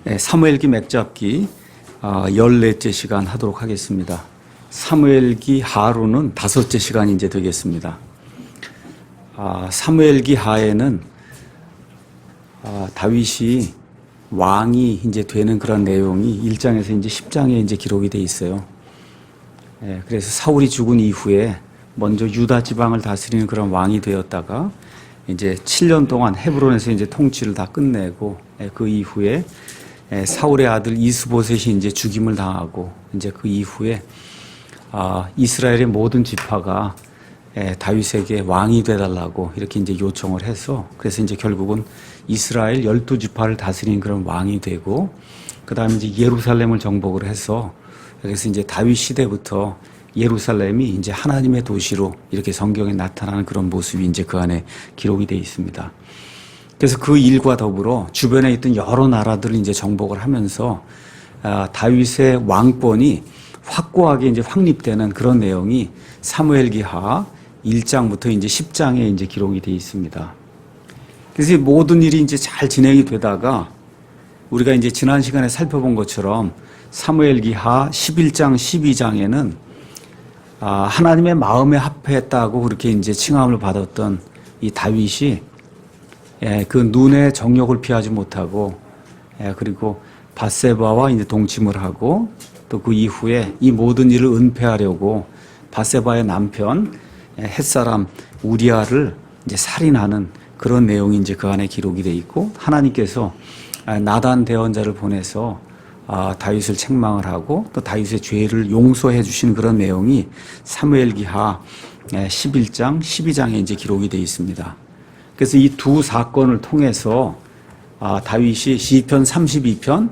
네, 사무엘기 맥잡기 14째 시간 하도록 하겠습니다. 사무엘기 하로는 5째 시간이 이제 되겠습니다. 사무엘기 하에는 다윗이 왕이 이제 되는 그런 내용이 1장에서 이제 10장에 이제 기록이 돼 있어요. 그래서 사울이 죽은 이후에 먼저 유다 지방을 다스리는 그런 왕이 되었다가 이제 7년 동안 헤브론에서 이제 통치를 다 끝내고 그 이후에 사울의 아들 이스보셋이 이제 죽임을 당하고 이제 그 이후에 이스라엘의 모든 지파가 다윗에게 왕이 되달라고 이렇게 이제 요청을 해서 그래서 이제 결국은 이스라엘 12지파를 다스리는 그런 왕이 되고 그 다음에 이제 예루살렘을 정복을 해서 그래서 이제 다윗 시대부터 예루살렘이 이제 하나님의 도시로 이렇게 성경에 나타나는 그런 모습이 이제 그 안에 기록이 되어 있습니다. 그래서 그 일과 더불어 주변에 있던 여러 나라들을 이제 정복을 하면서 다윗의 왕권이 확고하게 이제 확립되는 그런 내용이 사무엘기하 1장부터 이제 10장에 이제 기록이 되어 있습니다. 그래서 이 모든 일이 이제 잘 진행이 되다가 우리가 이제 지난 시간에 살펴본 것처럼 사무엘기하 11장, 12장에는 하나님의 마음에 합했다고 그렇게 이제 칭함을 받았던 이 다윗이 그 눈의 정욕을 피하지 못하고 그리고 밧세바와 이제 동침을 하고 또 그 이후에 이 모든 일을 은폐하려고 밧세바의 남편 햇사람 우리아를 이제 살인하는 그런 내용이 이제 그 안에 기록이 돼 있고 하나님께서 나단 대언자를 보내서 다윗을 책망을 하고 또 다윗의 죄를 용서해 주시는 그런 내용이 사무엘기하 11장, 12장에 이제 기록이 돼 있습니다. 그래서 이 두 사건을 통해서 다윗이 시편 32편,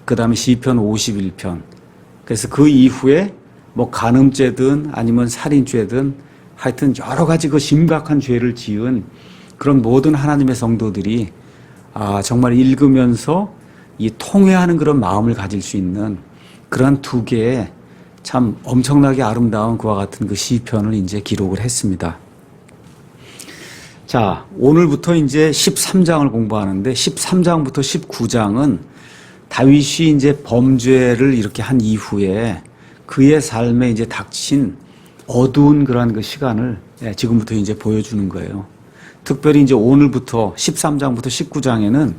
그 다음에 시편 51편, 그래서 그 이후에 뭐 간음죄든 아니면 살인죄든 하여튼 여러 가지 그 심각한 죄를 지은 그런 모든 하나님의 성도들이 정말 읽으면서 이 통회하는 그런 마음을 가질 수 있는 그런 두 개의 참 엄청나게 아름다운 그와 같은 그 시편을 이제 기록을 했습니다. 자, 오늘부터 이제 13장을 공부하는데 13장부터 19장은 다윗이 이제 범죄를 이렇게 한 이후에 그의 삶에 이제 닥친 어두운 그러한 그 시간을 지금부터 이제 보여주는 거예요. 특별히 이제 오늘부터 13장부터 19장에는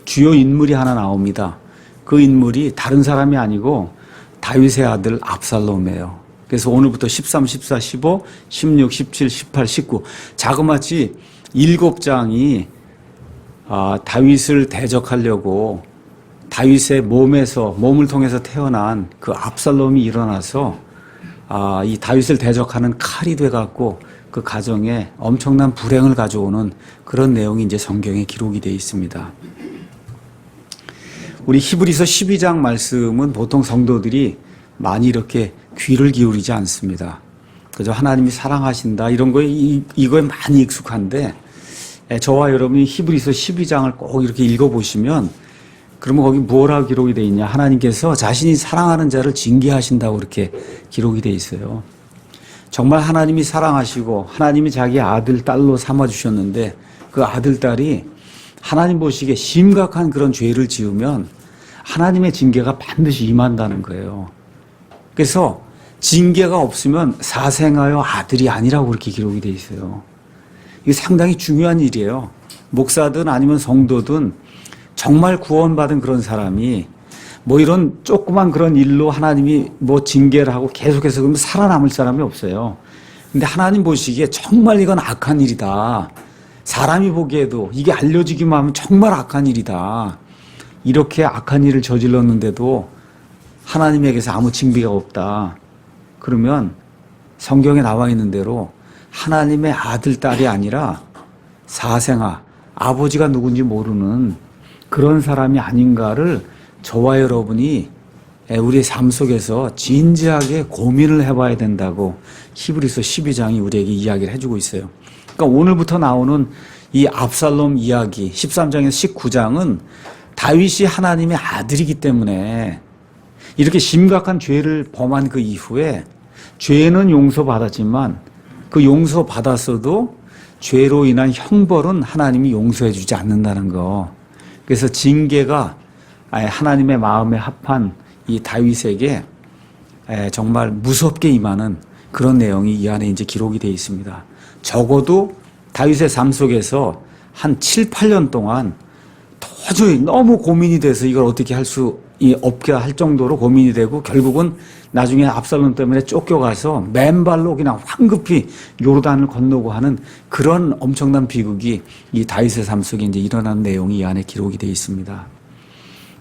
주요 인물이 하나 나옵니다. 그 인물이 다른 사람이 아니고 다윗의 아들 압살롬이에요. 그래서 오늘부터 13, 14, 15, 16, 17, 18, 19 자그마치 7장이 다윗을 대적하려고 다윗의 몸을 통해서 태어난 그 압살롬이 일어나서 이 다윗을 대적하는 칼이 돼갖고 그 가정에 엄청난 불행을 가져오는 그런 내용이 이제 성경에 기록이 되어 있습니다. 우리 히브리서 12장 말씀은 보통 성도들이 많이 이렇게 귀를 기울이지 않습니다. 그저 하나님이 사랑하신다 이런 거에 이거에 많이 익숙한데 저와 여러분이 히브리서 12장을 꼭 이렇게 읽어보시면 그러면 거기 뭐라고 기록이 되어 있냐? 하나님께서 자신이 사랑하는 자를 징계하신다고 이렇게 기록이 되어 있어요. 정말 하나님이 사랑하시고 하나님이 자기 아들, 딸로 삼아주셨는데 그 아들, 딸이 하나님 보시기에 심각한 그런 죄를 지으면 하나님의 징계가 반드시 임한다는 거예요. 그래서 징계가 없으면 사생하여 아들이 아니라고 그렇게 기록이 되어 있어요. 이게 상당히 중요한 일이에요. 목사든 아니면 성도든 정말 구원받은 그런 사람이 뭐 이런 조그만 그런 일로 하나님이 뭐 징계를 하고 계속해서 그러면 살아남을 사람이 없어요. 근데 하나님 보시기에 정말 이건 악한 일이다. 사람이 보기에도 이게 알려지기만 하면 정말 악한 일이다. 이렇게 악한 일을 저질렀는데도 하나님에게서 아무 징계가 없다. 그러면 성경에 나와 있는 대로 하나님의 아들, 딸이 아니라 사생아, 아버지가 누군지 모르는 그런 사람이 아닌가를 저와 여러분이 우리의 삶 속에서 진지하게 고민을 해봐야 된다고 히브리서 12장이 우리에게 이야기를 해주고 있어요. 그러니까 오늘부터 나오는 이 압살롬 이야기 13장에서 19장은 다윗이 하나님의 아들이기 때문에 이렇게 심각한 죄를 범한 그 이후에 죄는 용서받았지만 그 용서받았어도 죄로 인한 형벌은 하나님이 용서해 주지 않는다는 거. 그래서 징계가 하나님의 마음에 합한 이 다윗에게 정말 무섭게 임하는 그런 내용이 이 안에 이제 기록이 되어 있습니다. 적어도 다윗의 삶 속에서 한 7, 8년 동안 도저히 너무 고민이 돼서 이걸 어떻게 할 수 없게 할 정도로 고민이 되고 결국은 나중에 압살롬 때문에 쫓겨가서 맨발로 그냥 황급히 요르단을 건너고 하는 그런 엄청난 비극이 이 다윗의 삶 속에 이제 일어난 내용이 이 안에 기록이 되어 있습니다.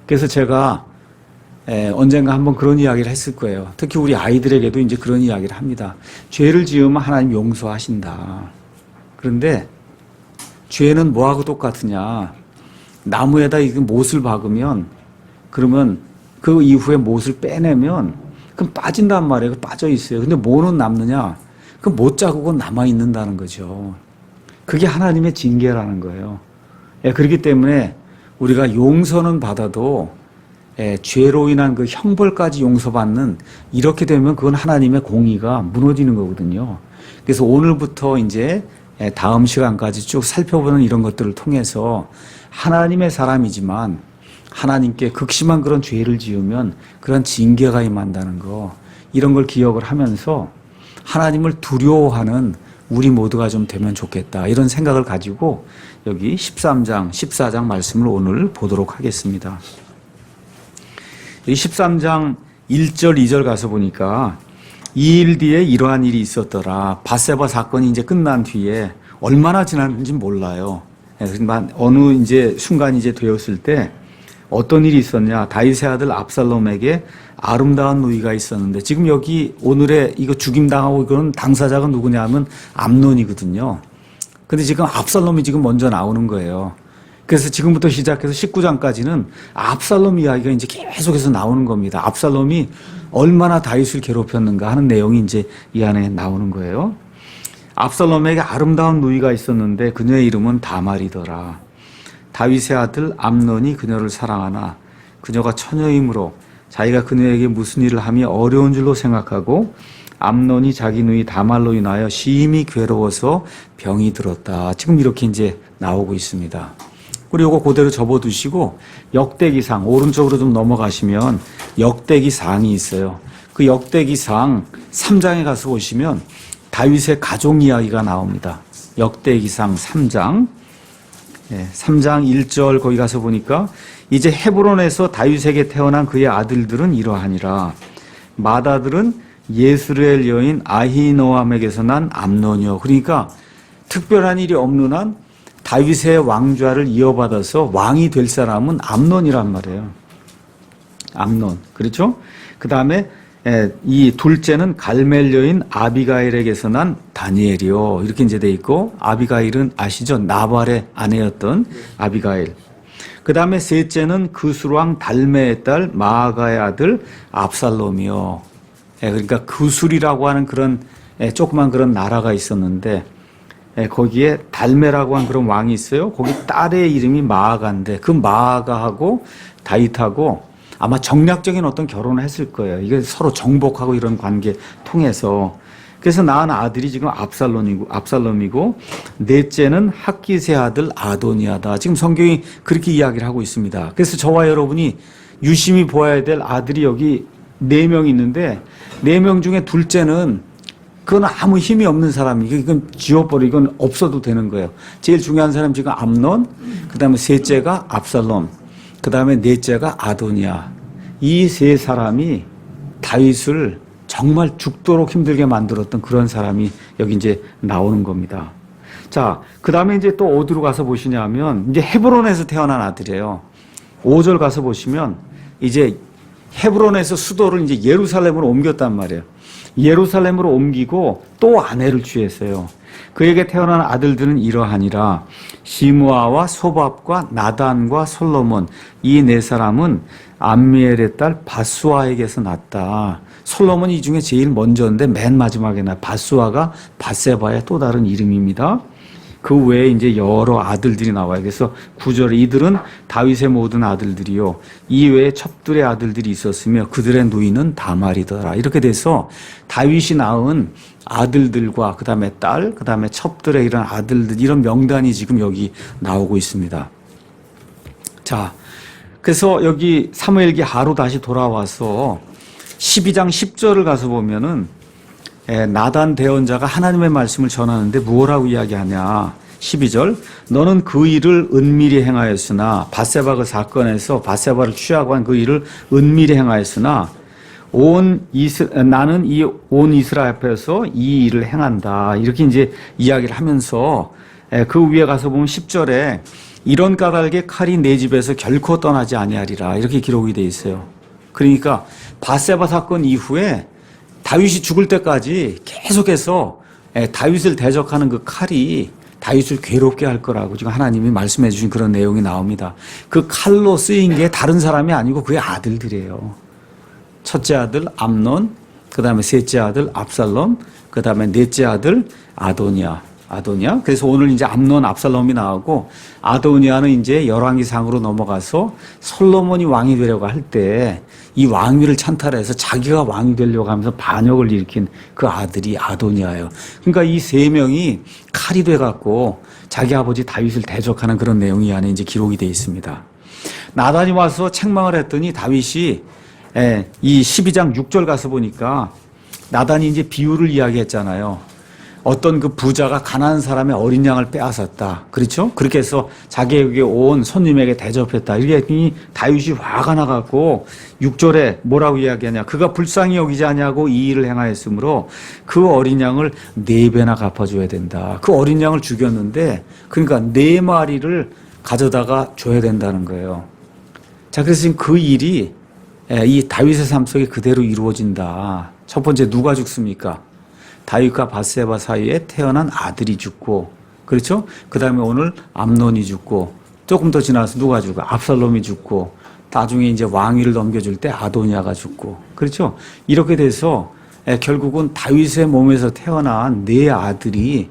그래서 제가 언젠가 한번 그런 이야기를 했을 거예요. 특히 우리 아이들에게도 이제 그런 이야기를 합니다. 죄를 지으면 하나님 용서하신다. 그런데 죄는 뭐하고 똑같으냐? 나무에다 이 못을 박으면 그러면 그 이후에 못을 빼내면 그럼 빠진단 말이에요. 빠져 있어요. 근데 뭐는 남느냐? 그 못 자국은 남아 있는다는 거죠. 그게 하나님의 징계라는 거예요. 그렇기 때문에 우리가 용서는 받아도 죄로 인한 그 형벌까지 용서받는 이렇게 되면 그건 하나님의 공의가 무너지는 거거든요. 그래서 오늘부터 이제 다음 시간까지 쭉 살펴보는 이런 것들을 통해서 하나님의 사람이지만 하나님께 극심한 그런 죄를 지으면 그런 징계가 임한다는 거, 이런 걸 기억을 하면서 하나님을 두려워하는 우리 모두가 좀 되면 좋겠다, 이런 생각을 가지고 여기 13장, 14장 말씀을 오늘 보도록 하겠습니다. 이 13장 1절, 2절 가서 보니까 이 일 뒤에 이러한 일이 있었더라. 밧세바 사건이 이제 끝난 뒤에 얼마나 지났는지 몰라요. 어느 이제 순간이 이제 되었을 때 어떤 일이 있었냐. 다윗의 아들 압살롬에게 아름다운 누이가 있었는데, 지금 여기 오늘의 이거 죽임당하고 이거는 당사자가 누구냐 하면 암논이거든요. 근데 지금 압살롬이 지금 먼저 나오는 거예요. 그래서 지금부터 시작해서 19장까지는 압살롬 이야기가 이제 계속해서 나오는 겁니다. 압살롬이 얼마나 다윗을 괴롭혔는가 하는 내용이 이제 이 안에 나오는 거예요. 압살롬에게 아름다운 누이가 있었는데 그녀의 이름은 다말이더라. 다윗의 아들 암논이 그녀를 사랑하나 그녀가 처녀이므로 자기가 그녀에게 무슨 일을 하며 어려운 줄로 생각하고 암논이 자기 누이 다말로 인하여 심히 괴로워서 병이 들었다. 지금 이렇게 이제 나오고 있습니다. 우리 이거 그대로 접어두시고 역대기상 오른쪽으로 좀 넘어가시면 역대기상이 있어요. 그 역대기상 3장에 가서 보시면 다윗의 가족 이야기가 나옵니다. 역대기상 3장 3장 1절 거기 가서 보니까 이제 헤브론에서 다윗에게 태어난 그의 아들들은 이러하니라. 맏아들은 예스르엘 여인 아히노암에게서 난 암논이요. 그러니까 특별한 일이 없는 한 다윗의 왕좌를 이어받아서 왕이 될 사람은 암논이란 말이에요. 암논. 그렇죠? 그 다음에 이 둘째는 갈멜 여인 아비가일에게서 난 다니엘이요. 이렇게 이제 돼 있고, 아비가일은 아시죠? 나발의 아내였던 아비가일. 그 다음에 셋째는 그술왕 달메의 딸 마아가의 아들 압살롬이요. 그러니까 그술이라고 하는 그런 조그만 그런 나라가 있었는데, 거기에 달메라고 하는 그런 왕이 있어요. 거기 딸의 이름이 마아가인데 그 마아가하고 다윗하고 아마 정략적인 어떤 결혼을 했을 거예요. 이게 서로 정복하고 이런 관계 통해서. 그래서 낳은 아들이 지금 압살롬이고 넷째는 학기스의 아들 아도니아다. 지금 성경이 그렇게 이야기를 하고 있습니다. 그래서 저와 여러분이 유심히 보아야 될 아들이 여기 4명 있는데 4명 중에 둘째는 그건 아무 힘이 없는 사람이, 이건 지워버려, 이건 없어도 되는 거예요. 제일 중요한 사람 지금 암논, 그 다음에 셋째가 압살롬, 그 다음에 넷째가 아도니아. 이 세 사람이 다윗을 정말 죽도록 힘들게 만들었던 그런 사람이 여기 이제 나오는 겁니다. 자, 그 다음에 이제 또 어디로 가서 보시냐면, 이제 헤브론에서 태어난 아들이에요. 5절 가서 보시면, 이제 헤브론에서 수도를 이제 예루살렘으로 옮겼단 말이에요. 예루살렘으로 옮기고 또 아내를 취했어요. 그에게 태어난 아들들은 이러하니라. 시므아와 소밥과 나단과 솔로몬, 이 4사람은 암미엘의 딸 밧수아에게서 났다. 솔로몬이 이 중에 제일 먼저인데 맨 마지막에 나. 밧수아가 밧세바의 또 다른 이름입니다. 그 외에 이제 여러 아들들이 나와요. 그래서 9절에 이들은 다윗의 모든 아들들이요. 이 외에 첩들의 아들들이 있었으며 그들의 누이는 다말이더라. 이렇게 돼서 다윗이 낳은 아들들과 그 다음에 딸, 그 다음에 첩들의 이런 아들들, 이런 명단이 지금 여기 나오고 있습니다. 자, 그래서 여기 사무엘기 하로 다시 돌아와서 12장 10절을 가서 보면은 나단 대언자가 하나님의 말씀을 전하는데 뭐라고 이야기하냐. 12절 너는 그 일을 은밀히 행하였으나 밧세바 그 사건에서 밧세바를 취하고 한 그 일을 은밀히 행하였으나 나는 이 온 이스라엘 앞에서 이 일을 행한다. 이렇게 이제 이야기를 하면서 그 위에 가서 보면 10절에 이런 까닭에 칼이 내 집에서 결코 떠나지 아니하리라. 이렇게 기록이 되어 있어요. 그러니까 밧세바 사건 이후에 다윗이 죽을 때까지 계속해서 다윗을 대적하는 그 칼이 다윗을 괴롭게 할 거라고 지금 하나님이 말씀해 주신 그런 내용이 나옵니다. 그 칼로 쓰인 게 다른 사람이 아니고 그의 아들들이에요. 첫째 아들 암논, 그 다음에 셋째 아들 압살롬, 그 다음에 넷째 아들 아도니아. 그래서 오늘 이제 암논, 압살롬이 나오고 아도니아는 이제 열왕기상으로 넘어가서 솔로몬이 왕이 되려고 할 때 이 왕위를 찬탈해서 자기가 왕이 되려고 하면서 반역을 일으킨 그 아들이 아도니아예요. 그러니까 이 세 명이 칼이 돼갖고 자기 아버지 다윗을 대적하는 그런 내용이 이 안에 이제 기록이 되어 있습니다. 나단이 와서 책망을 했더니 다윗이 이 12장 6절 가서 보니까 나단이 이제 비유를 이야기했잖아요. 어떤 그 부자가 가난한 사람의 어린 양을 빼앗았다. 그렇죠? 그렇게 해서 자기에게 온 손님에게 대접했다. 이렇게 했더니 다윗이 화가 나갖고 6절에 뭐라고 이야기하냐. 그가 불쌍히 여기지 아니하고 이 일을 행하였으므로 그 어린 양을 4배나 갚아줘야 된다. 그 어린 양을 죽였는데 그러니까 4마리를 가져다가 줘야 된다는 거예요. 자, 그래서 지금 그 일이 이 다윗의 삶 속에 그대로 이루어진다. 첫 번째 누가 죽습니까? 다윗과 밧세바 사이에 태어난 아들이 죽고, 그렇죠? 그 다음에 오늘 암논이 죽고, 조금 더 지나서 누가 죽고, 압살롬이 죽고, 나중에 이제 왕위를 넘겨줄 때 아도니아가 죽고, 그렇죠? 이렇게 돼서 결국은 다윗의 몸에서 태어난 4아들이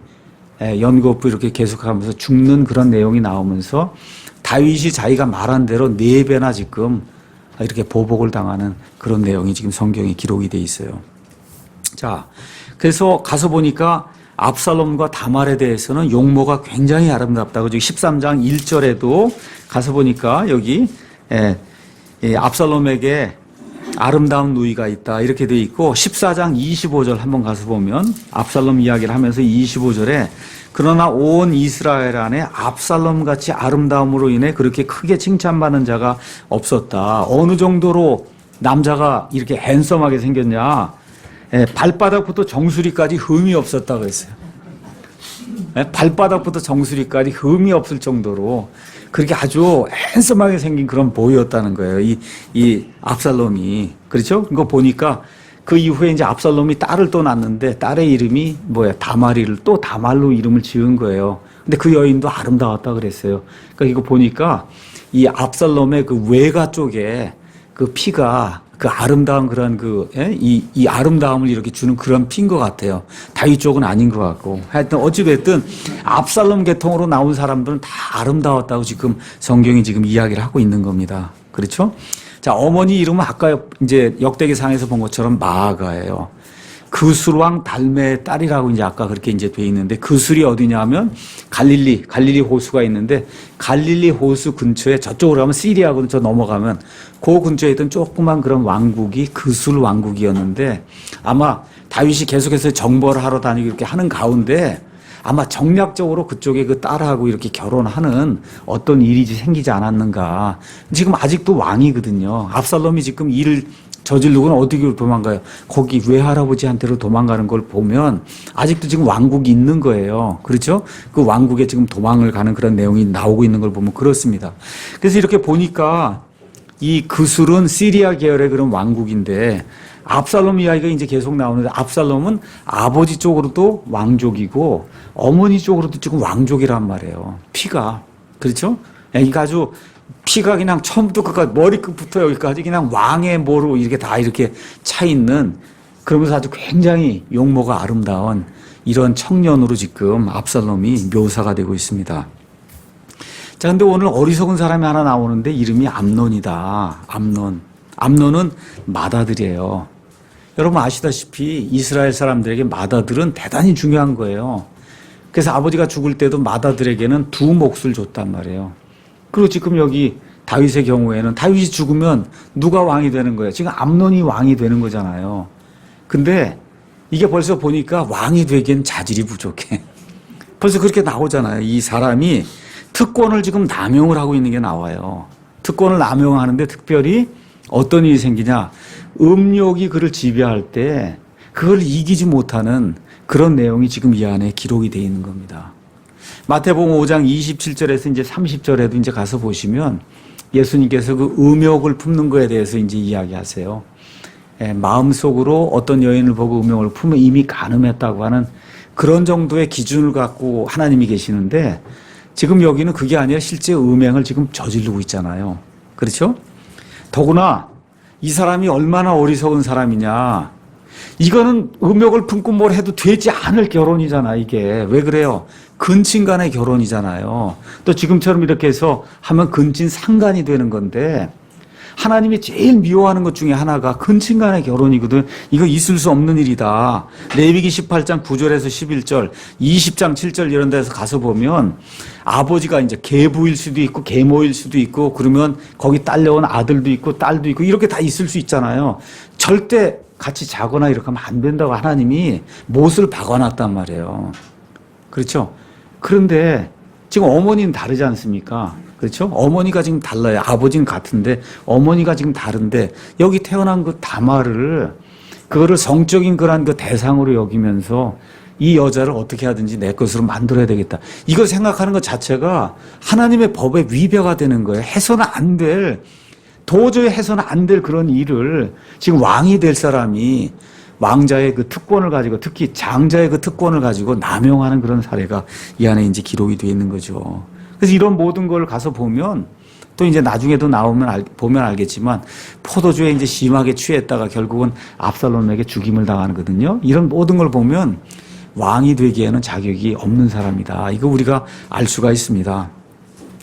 연거푸 이렇게 계속하면서 죽는 그런 내용이 나오면서 다윗이 자기가 말한 대로 4배나 지금 이렇게 보복을 당하는 그런 내용이 지금 성경에 기록이 돼 있어요. 자, 그래서 가서 보니까 압살롬과 다말에 대해서는 용모가 굉장히 아름답다고 지금 13장 1절에도 가서 보니까 여기 압살롬에게 아름다운 누이가 있다 이렇게 돼 있고 14장 25절 한번 가서 보면 압살롬 이야기를 하면서 25절에 그러나 온 이스라엘 안에 압살롬같이 아름다움으로 인해 그렇게 크게 칭찬받는 자가 없었다. 어느 정도로 남자가 이렇게 핸섬하게 생겼냐. 발바닥부터 정수리까지 흠이 없었다고 그랬어요. 발바닥부터 정수리까지 흠이 없을 정도로 그렇게 아주 핸섬하게 생긴 그런 보이였다는 거예요. 이 압살롬이. 그렇죠? 그거 보니까 그 이후에 이제 압살롬이 딸을 또 낳는데 딸의 이름이 다말이를 또 다말로 이름을 지은 거예요. 근데 그 여인도 아름다웠다 그랬어요. 그러니까 이거 보니까 이 압살롬의 그 외가 쪽에 그 피가 그 아름다운 그런 이 아름다움을 이렇게 주는 그런 피인 것 같아요. 다윗 쪽은 아닌 것 같고. 하여튼 어찌됐든 압살롬 계통으로 나온 사람들은 다 아름다웠다고 지금 성경이 지금 이야기를 하고 있는 겁니다. 그렇죠? 자, 어머니 이름은 아까 이제 역대기상에서 본 것처럼 마아가예요. 그술왕 달메의 딸이라고 이제 아까 그렇게 이제 돼 있는데 그술이 어디냐면 갈릴리 호수가 있는데 갈릴리 호수 근처에 저쪽으로 가면 시리아하고 저 넘어가면 그 근처에 있던 조그만 그런 왕국이 그술 왕국이었는데 아마 다윗이 계속해서 정벌을 하러 다니고 이렇게 하는 가운데 아마 정략적으로 그쪽에 그 딸하고 이렇게 결혼하는 어떤 일이 생기지 않았는가. 지금 아직도 왕이거든요. 압살롬이 지금 일을 저지르고는 어디로 도망가요? 거기 외할아버지한테로 도망가는 걸 보면 아직도 지금 왕국이 있는 거예요. 그렇죠? 그 왕국에 지금 도망을 가는 그런 내용이 나오고 있는 걸 보면 그렇습니다. 그래서 이렇게 보니까 이 그술은 시리아 계열의 그런 왕국인데 압살롬 이야기가 이제 계속 나오는데 압살롬은 아버지 쪽으로도 왕족이고 어머니 쪽으로도 지금 왕족이란 말이에요. 피가. 그렇죠? 그러니까 아주 피가 그냥 처음부터 끝까지 머리끝부터 여기까지 그냥 왕의 모로 이렇게 다 이렇게 차 있는 그러면서 아주 굉장히 용모가 아름다운 이런 청년으로 지금 압살롬이 묘사가 되고 있습니다. 자, 근데 오늘 어리석은 사람이 하나 나오는데 이름이 암논이다. 암논은 맏아들이에요. 여러분 아시다시피 이스라엘 사람들에게 맏아들은 대단히 중요한 거예요. 그래서 아버지가 죽을 때도 맏아들에게는 2 몫을 줬단 말이에요. 그리고 지금 여기 다윗의 경우에는 다윗이 죽으면 누가 왕이 되는 거예요? 지금 암논이 왕이 되는 거잖아요. 근데 이게 벌써 보니까 왕이 되기엔 자질이 부족해. 벌써 그렇게 나오잖아요. 이 사람이 특권을 지금 남용을 하고 있는 게 나와요. 특권을 남용하는데 특별히 어떤 일이 생기냐. 음욕이 그를 지배할 때 그걸 이기지 못하는 그런 내용이 지금 이 안에 기록이 되어 있는 겁니다. 마태복음 5장 27절에서 이제 30절에도 이제 가서 보시면 예수님께서 그 음욕을 품는 거에 대해서 이제 이야기하세요. 마음속으로 어떤 여인을 보고 음욕을 품으면 이미 간음했다고 하는 그런 정도의 기준을 갖고 하나님이 계시는데 지금 여기는 그게 아니라 실제 음행을 지금 저지르고 있잖아요. 그렇죠? 더구나 이 사람이 얼마나 어리석은 사람이냐. 이거는 음욕을 품고 뭘 해도 되지 않을 결혼이잖아, 이게. 왜 그래요? 근친 간의 결혼이잖아요. 또 지금처럼 이렇게 해서 하면 근친 상간이 되는 건데 하나님이 제일 미워하는 것 중에 하나가 근친 간의 결혼이거든. 이거 있을 수 없는 일이다. 레위기 18장 9절에서 11절, 20장 7절 이런 데서 가서 보면 아버지가 이제 계부일 수도 있고 계모일 수도 있고 그러면 거기 딸려온 아들도 있고 딸도 있고 이렇게 다 있을 수 있잖아요. 절대 같이 자거나 이렇게 하면 안 된다고 하나님이 못을 박아놨단 말이에요. 그렇죠? 그런데 지금 어머니는 다르지 않습니까? 그렇죠? 어머니가 지금 달라요. 아버지는 같은데 어머니가 지금 다른데 여기 태어난 그 다말을 그거를 성적인 그런 그 대상으로 여기면서 이 여자를 어떻게 하든지 내 것으로 만들어야 되겠다. 이걸 생각하는 것 자체가 하나님의 법에 위배가 되는 거예요. 해서는 안 될, 도저히 해서는 안 될 그런 일을 지금 왕이 될 사람이 왕자의 그 특권을 가지고 특히 장자의 그 특권을 가지고 남용하는 그런 사례가 이 안에 이제 기록이 되어 있는 거죠. 그래서 이런 모든 걸 가서 보면 또 이제 나중에도 나오면 보면 알겠지만 포도주에 이제 심하게 취했다가 결국은 압살롬에게 죽임을 당하거든요. 이런 모든 걸 보면 왕이 되기에는 자격이 없는 사람이다. 이거 우리가 알 수가 있습니다.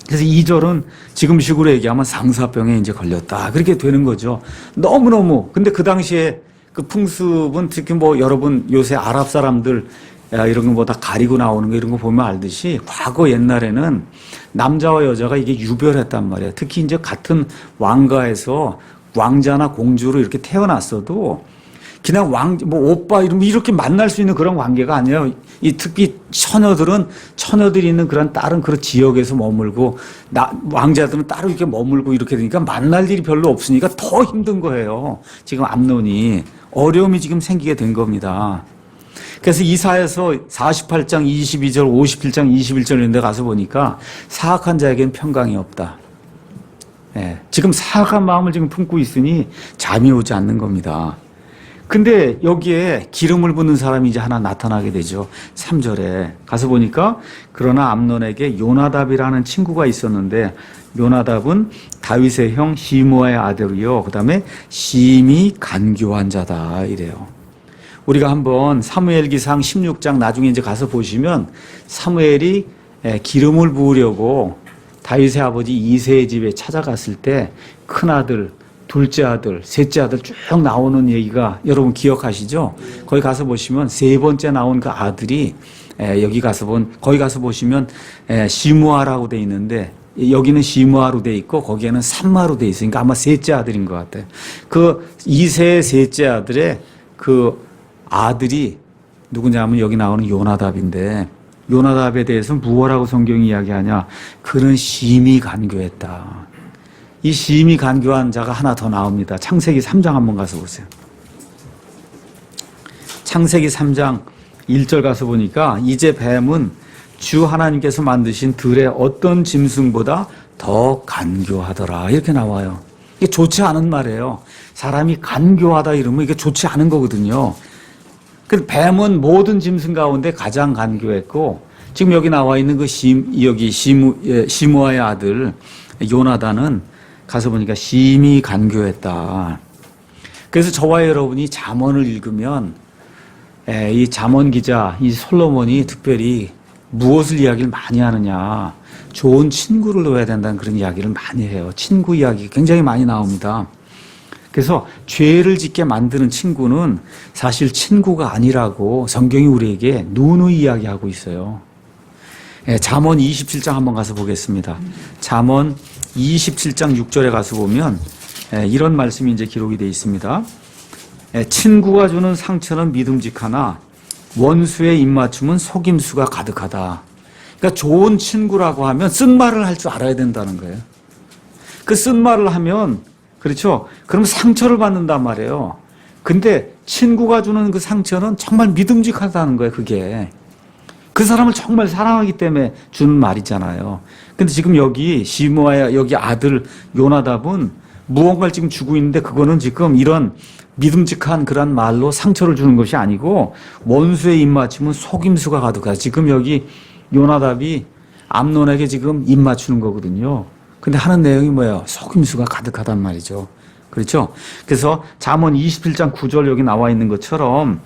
그래서 2절은 지금식으로 얘기하면 상사병에 이제 걸렸다. 그렇게 되는 거죠. 너무너무. 근데 그 당시에 그 풍습은 특히 뭐 여러분 요새 아랍 사람들 이런 거 뭐 다 가리고 나오는 거 이런 거 보면 알듯이 과거 옛날에는 남자와 여자가 이게 유별했단 말이에요. 특히 이제 같은 왕가에서 왕자나 공주로 이렇게 태어났어도 그냥 뭐 오빠 이러면 이렇게 만날 수 있는 그런 관계가 아니에요. 이 특히 처녀들이 있는 그런 다른 그런 지역에서 머물고 왕자들은 따로 이렇게 머물고 이렇게 되니까 만날 일이 별로 없으니까 더 힘든 거예요. 지금 암논이 어려움이 지금 생기게 된 겁니다. 그래서 이사야서 48장 22절 57장 21절 이런 데 가서 보니까 사악한 자에게는 평강이 없다. 지금 사악한 마음을 지금 품고 있으니 잠이 오지 않는 겁니다. 근데 여기에 기름을 붓는 사람이 이제 하나 나타나게 되죠. 3절에 가서 보니까 그러나 암논에게 요나답이라는 친구가 있었는데 요나답은 다윗의 형 시므아의 아들이요. 그 다음에 심히 간교한 자다 이래요. 우리가 한번 사무엘기상 16장 나중에 이제 가서 보시면 사무엘이 기름을 부으려고 다윗의 아버지 이새의 집에 찾아갔을 때 큰아들 둘째 아들, 셋째 아들 쭉 나오는 얘기가 여러분 기억하시죠? 거기 가서 보시면 세 번째 나온 그 아들이 거기 가서 보시면 시므아라고 돼 있는데 여기는 시므아로 돼 있고 거기에는 삼마로 돼 있으니까 아마 셋째 아들인 것 같아요. 그 이세의 셋째 아들의 그 아들이 누구냐면 여기 나오는 요나답인데 요나답에 대해서는 무엇라고 성경이 이야기하냐? 그는 심히 간교했다. 이 심히 간교한 자가 하나 더 나옵니다. 창세기 3장 한번 가서 보세요. 창세기 3장 1절 가서 보니까 이제 뱀은 주 하나님께서 만드신 들의 어떤 짐승보다 더 간교하더라. 이렇게 나와요. 이게 좋지 않은 말이에요. 사람이 간교하다 이러면 이게 좋지 않은 거거든요. 그 뱀은 모든 짐승 가운데 가장 간교했고 지금 여기 나와 있는 그 시므아의 아들 요나단은 가서 보니까 심히 간교했다. 그래서 저와 여러분이 잠언을 읽으면 이 잠언 기자 이 솔로몬이 특별히 무엇을 이야기를 많이 하느냐, 좋은 친구를 놓아야 된다는 그런 이야기를 많이 해요. 친구 이야기 굉장히 많이 나옵니다. 그래서 죄를 짓게 만드는 친구는 사실 친구가 아니라고 성경이 우리에게 누누이 이야기하고 있어요. 잠언 27장 한번 가서 보겠습니다. 잠언 27장 6절에 가서 보면 이런 말씀이 이제 기록이 되어 있습니다. 친구가 주는 상처는 믿음직하나 원수의 입맞춤은 속임수가 가득하다. 그러니까 좋은 친구라고 하면 쓴 말을 할 줄 알아야 된다는 거예요. 그 쓴 말을 하면 그렇죠. 그럼 상처를 받는단 말이에요. 근데 친구가 주는 그 상처는 정말 믿음직하다는 거예요. 그게 그 사람을 정말 사랑하기 때문에 주는 말이잖아요. 근데 지금 여기 시므아의 여기 아들 요나답은 무언가를 지금 주고 있는데 그거는 지금 이런 믿음직한 그런 말로 상처를 주는 것이 아니고 원수의 입맞춤은 속임수가 가득하다. 지금 여기 요나답이 암논에게 지금 입맞추는 거거든요. 근데 하는 내용이 뭐예요? 속임수가 가득하단 말이죠. 그렇죠? 그래서 잠언 27장 9절 여기 나와 있는 것처럼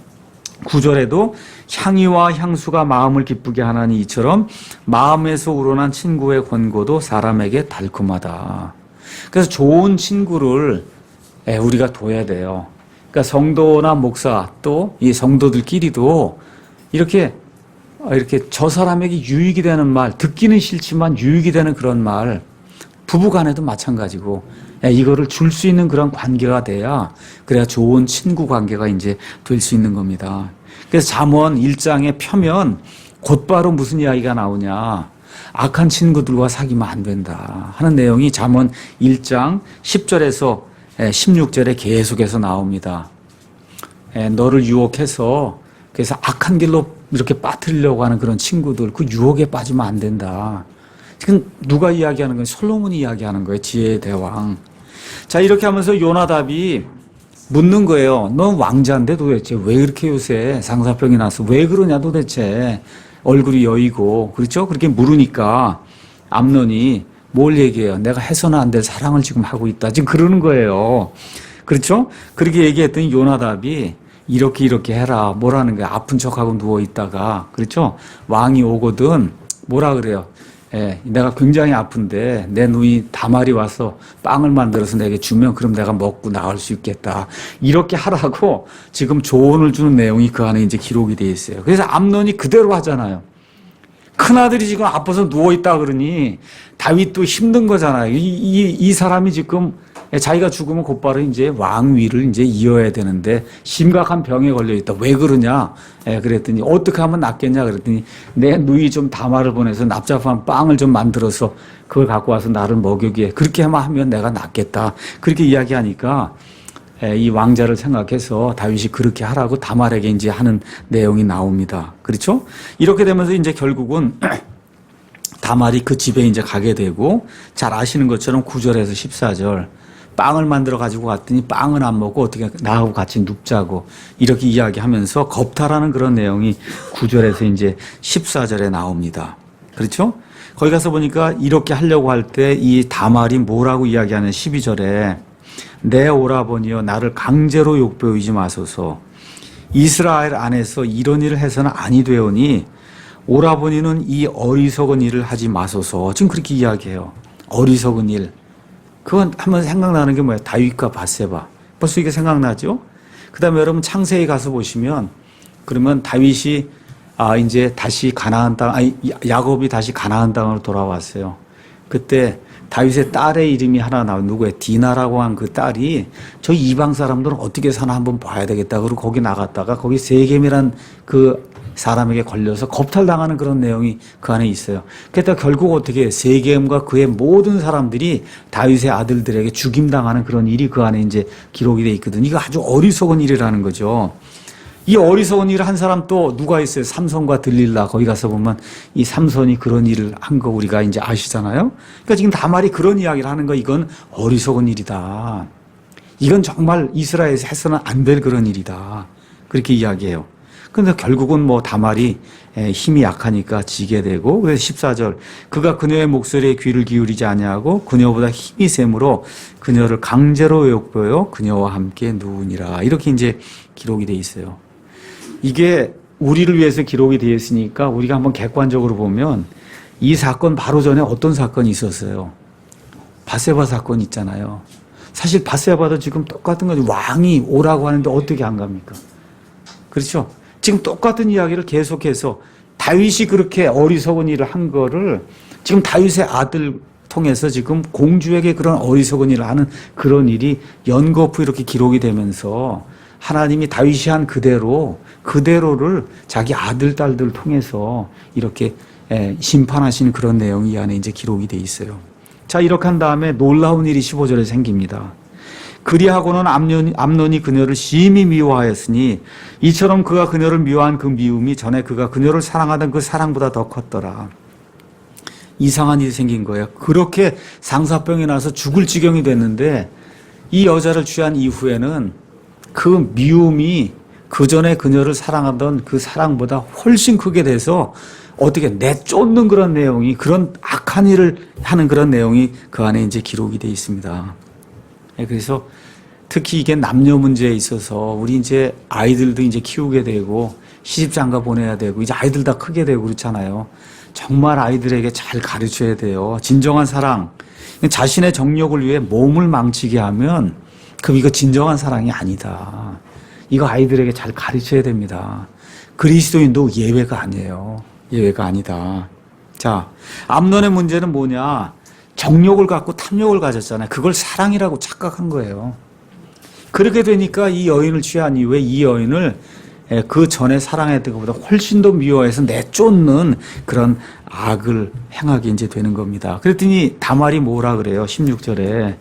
9절에도 향이와 향수가 마음을 기쁘게 하나니 이처럼 마음에서 우러난 친구의 권고도 사람에게 달콤하다. 그래서 좋은 친구를 우리가 둬야 돼요. 그러니까 성도나 목사 또 이 성도들끼리도 이렇게 저 사람에게 유익이 되는 말, 듣기는 싫지만 유익이 되는 그런 말, 부부간에도 마찬가지고 이거를 줄 수 있는 그런 관계가 돼야 그래야 좋은 친구 관계가 이제 될 수 있는 겁니다. 그래서 잠언 1장에 펴면 곧바로 무슨 이야기가 나오냐. 악한 친구들과 사귀면 안 된다 하는 내용이 잠언 1장 10절에서 16절에 계속해서 나옵니다. 너를 유혹해서 그래서 악한 길로 이렇게 빠뜨리려고 하는 그런 친구들, 그 유혹에 빠지면 안 된다. 지금 누가 이야기하는 거예요? 솔로몬이 이야기하는 거예요. 지혜의 대왕. 자, 이렇게 하면서 요나답이 묻는 거예요. 넌 왕자인데 도대체 왜 이렇게 요새 상사병이 나서 왜 그러냐 도대체. 얼굴이 여이고 그렇죠? 그렇게 물으니까 암논이 뭘 얘기해요? 내가 해서는 안 될 사랑을 지금 하고 있다. 지금 그러는 거예요. 그렇죠? 그렇게 얘기했더니 요나답이 이렇게 해라. 뭐라는 거야? 아픈 척하고 누워 있다가 그렇죠? 왕이 오거든 뭐라 그래요? 내가 굉장히 아픈데 내 누이 다말이 와서 빵을 만들어서 내게 주면 그럼 내가 먹고 나갈 수 있겠다. 이렇게 하라고 지금 조언을 주는 내용이 그 안에 이제 기록이 돼 있어요. 그래서 암논이 그대로 하잖아요. 큰아들이 지금 아파서 누워있다 그러니 다윗도 힘든 거잖아요. 이 사람이 지금 자기가 죽으면 곧바로 이제 왕위를 이제 이어야 되는데 심각한 병에 걸려있다. 왜 그러냐? 그랬더니 어떻게 하면 낫겠냐? 그랬더니 내 누이 좀 다말을 보내서 납작한 빵을 좀 만들어서 그걸 갖고 와서 나를 먹이게. 그렇게만 하면 내가 낫겠다. 그렇게 이야기하니까 이 왕자를 생각해서 다윗이 그렇게 하라고 다말에게 이제 하는 내용이 나옵니다. 그렇죠? 이렇게 되면서 이제 결국은 다말이 그 집에 이제 가게 되고 잘 아시는 것처럼 9절에서 14절 빵을 만들어 가지고 갔더니 빵은 안 먹고 어떻게 나하고 같이 눕자고 이렇게 이야기하면서 겁탈하는 그런 내용이 9절에서 이제 14절에 나옵니다. 그렇죠? 거기 가서 보니까 이렇게 하려고 할 때 이 다말이 뭐라고 이야기하는 12절에 내 오라버니여 나를 강제로 욕보이지 마소서. 이스라엘 안에서 이런 일을 해서는 아니 되오니 오라버니는 이 어리석은 일을 하지 마소서. 지금 그렇게 이야기해요. 어리석은 일. 그건 한번 생각나는 게 뭐예요? 다윗과 밧세바. 벌써 이게 생각나죠? 그 다음에 여러분 창세기 가서 보시면 그러면 다윗이 이제 다시 야곱이 다시 가나안 땅으로 돌아왔어요. 그때 다윗의 딸의 이름이 하나 나와요. 누구예요? 디나라고 한 그 딸이 저 이방 사람들은 어떻게 사나 한번 봐야 되겠다. 그리고 거기 나갔다가 거기 세겜이란 그 사람에게 걸려서 겁탈당하는 그런 내용이 그 안에 있어요. 그러니까 결국 어떻게 세겜과 그의 모든 사람들이 다윗의 아들들에게 죽임당하는 그런 일이 그 안에 이제 기록이 돼 있거든요. 이거 아주 어리석은 일이라는 거죠. 이 어리석은 일을 한 사람 또 누가 있어요? 삼손과 들릴라. 거기 가서 보면 이 삼손이 그런 일을 한 거 우리가 이제 아시잖아요. 그러니까 지금 다말이 그런 이야기를 하는 거 이건 어리석은 일이다. 이건 정말 이스라엘에서 해서는 안 될 그런 일이다. 그렇게 이야기해요. 그런데 결국은 뭐 다말이 힘이 약하니까 지게 되고 그래서 14절 그가 그녀의 목소리에 귀를 기울이지 아니하고 그녀보다 힘이 셈으로 그녀를 강제로 욕보여 그녀와 함께 누우니라. 이렇게 이제 기록이 돼 있어요. 이게 우리를 위해서 기록이 되어 있으니까 우리가 한번 객관적으로 보면 이 사건 바로 전에 어떤 사건이 있었어요? 밧세바 사건 있잖아요. 사실 밧세바도 지금 똑같은 거죠. 왕이 오라고 하는데 어떻게 안 갑니까? 그렇죠? 지금 똑같은 이야기를 계속해서 다윗이 그렇게 어리석은 일을 한 거를 지금 다윗의 아들 통해서 지금 공주에게 그런 어리석은 일을 하는 그런 일이 연거푸 이렇게 기록이 되면서 하나님이 다윗이 한 그대로를 자기 아들, 딸들을 통해서 이렇게 심판하시는 그런 내용이 이 안에 이제 기록이 돼 있어요. 자, 이렇게 한 다음에 놀라운 일이 15절에 생깁니다. 그리하고는 암논이 그녀를 심히 미워하였으니 이처럼 그가 그녀를 미워한 그 미움이 전에 그가 그녀를 사랑하던 그 사랑보다 더 컸더라. 이상한 일이 생긴 거예요. 그렇게 상사병이 나서 죽을 지경이 됐는데 이 여자를 취한 이후에는 그 미움이 그 전에 그녀를 사랑하던 그 사랑보다 훨씬 크게 돼서 어떻게 내쫓는 그런 내용이, 그런 악한 일을 하는 그런 내용이 그 안에 이제 기록이 되어 있습니다. 그래서 특히 이게 남녀 문제에 있어서 우리 이제 아이들도 이제 키우게 되고 시집장가 보내야 되고 이제 아이들 다 크게 되고 그렇잖아요. 정말 아이들에게 잘 가르쳐야 돼요. 진정한 사랑. 자신의 정욕을 위해 몸을 망치게 하면 그럼 이거 진정한 사랑이 아니다. 이거 아이들에게 잘 가르쳐야 됩니다. 그리스도인도 예외가 아니에요. 예외가 아니다. 자, 암논의 문제는 뭐냐? 정욕을 갖고 탐욕을 가졌잖아요. 그걸 사랑이라고 착각한 거예요. 그렇게 되니까 이 여인을 취한 이후에 이 여인을 그 전에 사랑했던 것보다 훨씬 더 미워해서 내쫓는 그런 악을 행하게 이제 되는 겁니다. 그랬더니 다말이 뭐라 그래요? 16절에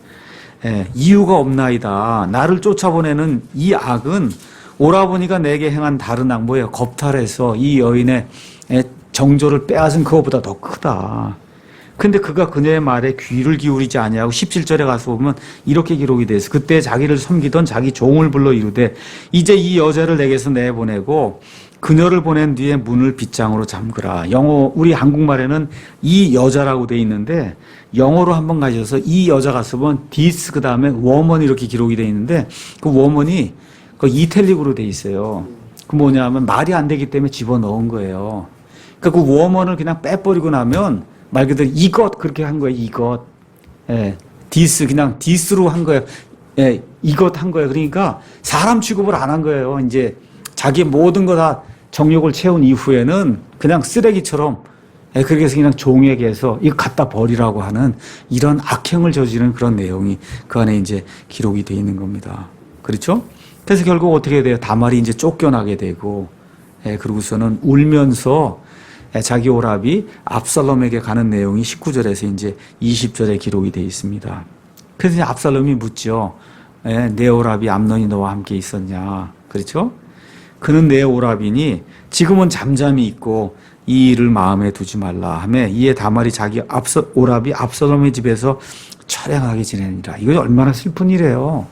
이유가 없나이다. 나를 쫓아보내는 이 악은 오라버니가 내게 행한 다른 악 뭐예요? 겁탈해서 이 여인의 정조를 빼앗은 그것보다 더 크다. 근데 그가 그녀의 말에 귀를 기울이지 아니하고 17절에 가서 보면 이렇게 기록이 돼 있어. 그때 자기를 섬기던 자기 종을 불러 이르되 이제 이 여자를 내게서 내보내고 그녀를 보낸 뒤에 문을 빗장으로 잠그라. 영어 우리 한국말에는 이 여자라고 돼 있는데 영어로 한번 가셔서 이 여자가 쓰면 this 그다음에 woman 이렇게 기록이 돼 있는데 그 woman이 그 이탈릭으로 돼 있어요. 그 뭐냐면 말이 안 되기 때문에 집어넣은 거예요. 그러니까 그 woman을 그냥 빼버리고 나면 말 그대로 이것 그렇게 한 거예요. 이것. this 그냥 this로 한 거예요. 이것 한 거예요. 그러니까 사람 취급을 안 한 거예요. 이제 자기 모든 거 다 정욕을 채운 이후에는 그냥 쓰레기처럼 그렇게 해서 그냥 종에게 해서 이거 갖다 버리라고 하는 이런 악행을 저지르는 그런 내용이 그 안에 이제 기록이 되어 있는 겁니다. 그렇죠? 그래서 결국 어떻게 돼요? 다말이 이제 쫓겨나게 되고 그러고서는 울면서 자기 오라비 압살롬에게 가는 내용이 19절에서 이제 20절에 기록이 되어 있습니다. 그래서 이제 압살롬이 묻죠. 내 오라비 암논이 너와 함께 있었냐? 그렇죠? 그는 내 오라비니 지금은 잠잠히 있고 이 일을 마음에 두지 말라 하며 이에 다말이 자기 오라비 압살롬의 집에서 처량하게 지내니라. 이거 얼마나 슬픈 일이에요.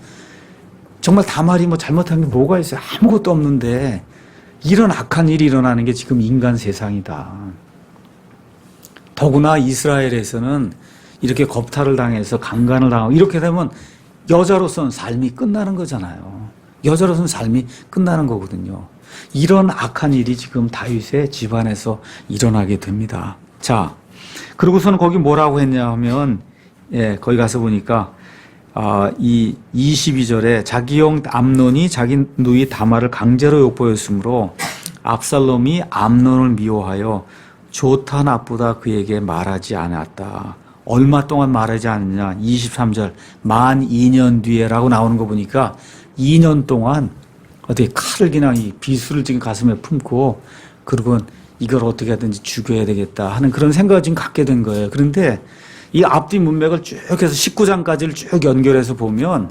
정말 다말이 뭐 잘못한 게 뭐가 있어요? 아무것도 없는데 이런 악한 일이 일어나는 게 지금 인간 세상이다. 더구나 이스라엘에서는 이렇게 겁탈을 당해서 강간을 당하고 이렇게 되면 여자로서는 삶이 끝나는 거잖아요. 여자로서는 삶이 끝나는 거거든요. 이런 악한 일이 지금 다윗의 집안에서 일어나게 됩니다. 자, 그러고서는 거기 뭐라고 했냐 하면 거기 가서 보니까 이 22절에 자기 형 암논이 자기 누이 다말을 강제로 욕보였으므로 압살롬이 암논을 미워하여 좋다 나쁘다 그에게 말하지 않았다. 얼마 동안 말하지 않느냐? 23절 만 2년 뒤에라고 나오는 거 보니까 2년 동안 어떻게 칼을 그냥 이 비수를 지금 가슴에 품고 그리고 이걸 어떻게 하든지 죽여야 되겠다 하는 그런 생각을 지금 갖게 된 거예요. 그런데 이 앞뒤 문맥을 쭉 해서 19장까지를 쭉 연결해서 보면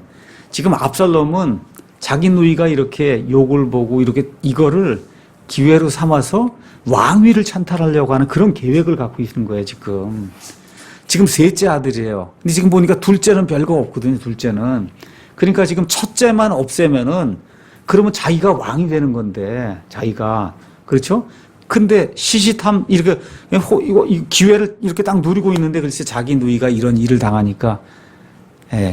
지금 압살롬은 자기 누이가 이렇게 욕을 보고 이렇게 이거를 기회로 삼아서 왕위를 찬탈하려고 하는 그런 계획을 갖고 있는 거예요, 지금. 지금 셋째 아들이에요. 근데 지금 보니까 둘째는 별거 없거든요, 둘째는. 그러니까 지금 첫째만 없애면은 그러면 자기가 왕이 되는 건데, 자기가. 그렇죠? 근데 시시탐, 이렇게, 이거 기회를 이렇게 딱 누리고 있는데, 글쎄 자기 누이가 이런 일을 당하니까,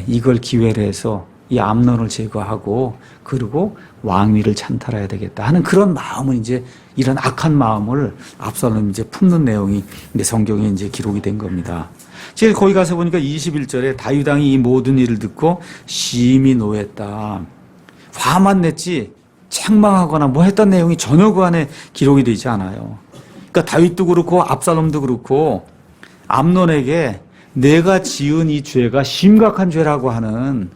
이걸 기회로 해서 이 암논을 제거하고, 그리고 왕위를 찬탈해야 되겠다 하는 그런 마음은 이제, 이런 악한 마음을 압살롬이 이제 품는 내용이 이제 성경에 이제 기록이 된 겁니다. 지금 거기 가서 보니까 21절에 다윗 왕이 이 모든 일을 듣고 심히 노했다. 화만 냈지 책망하거나 뭐 했던 내용이 전혀 그 안에 기록이 되지 않아요. 그러니까 다윗도 그렇고 압살롬도 그렇고 암논에게 내가 지은 이 죄가 심각한 죄라고 하는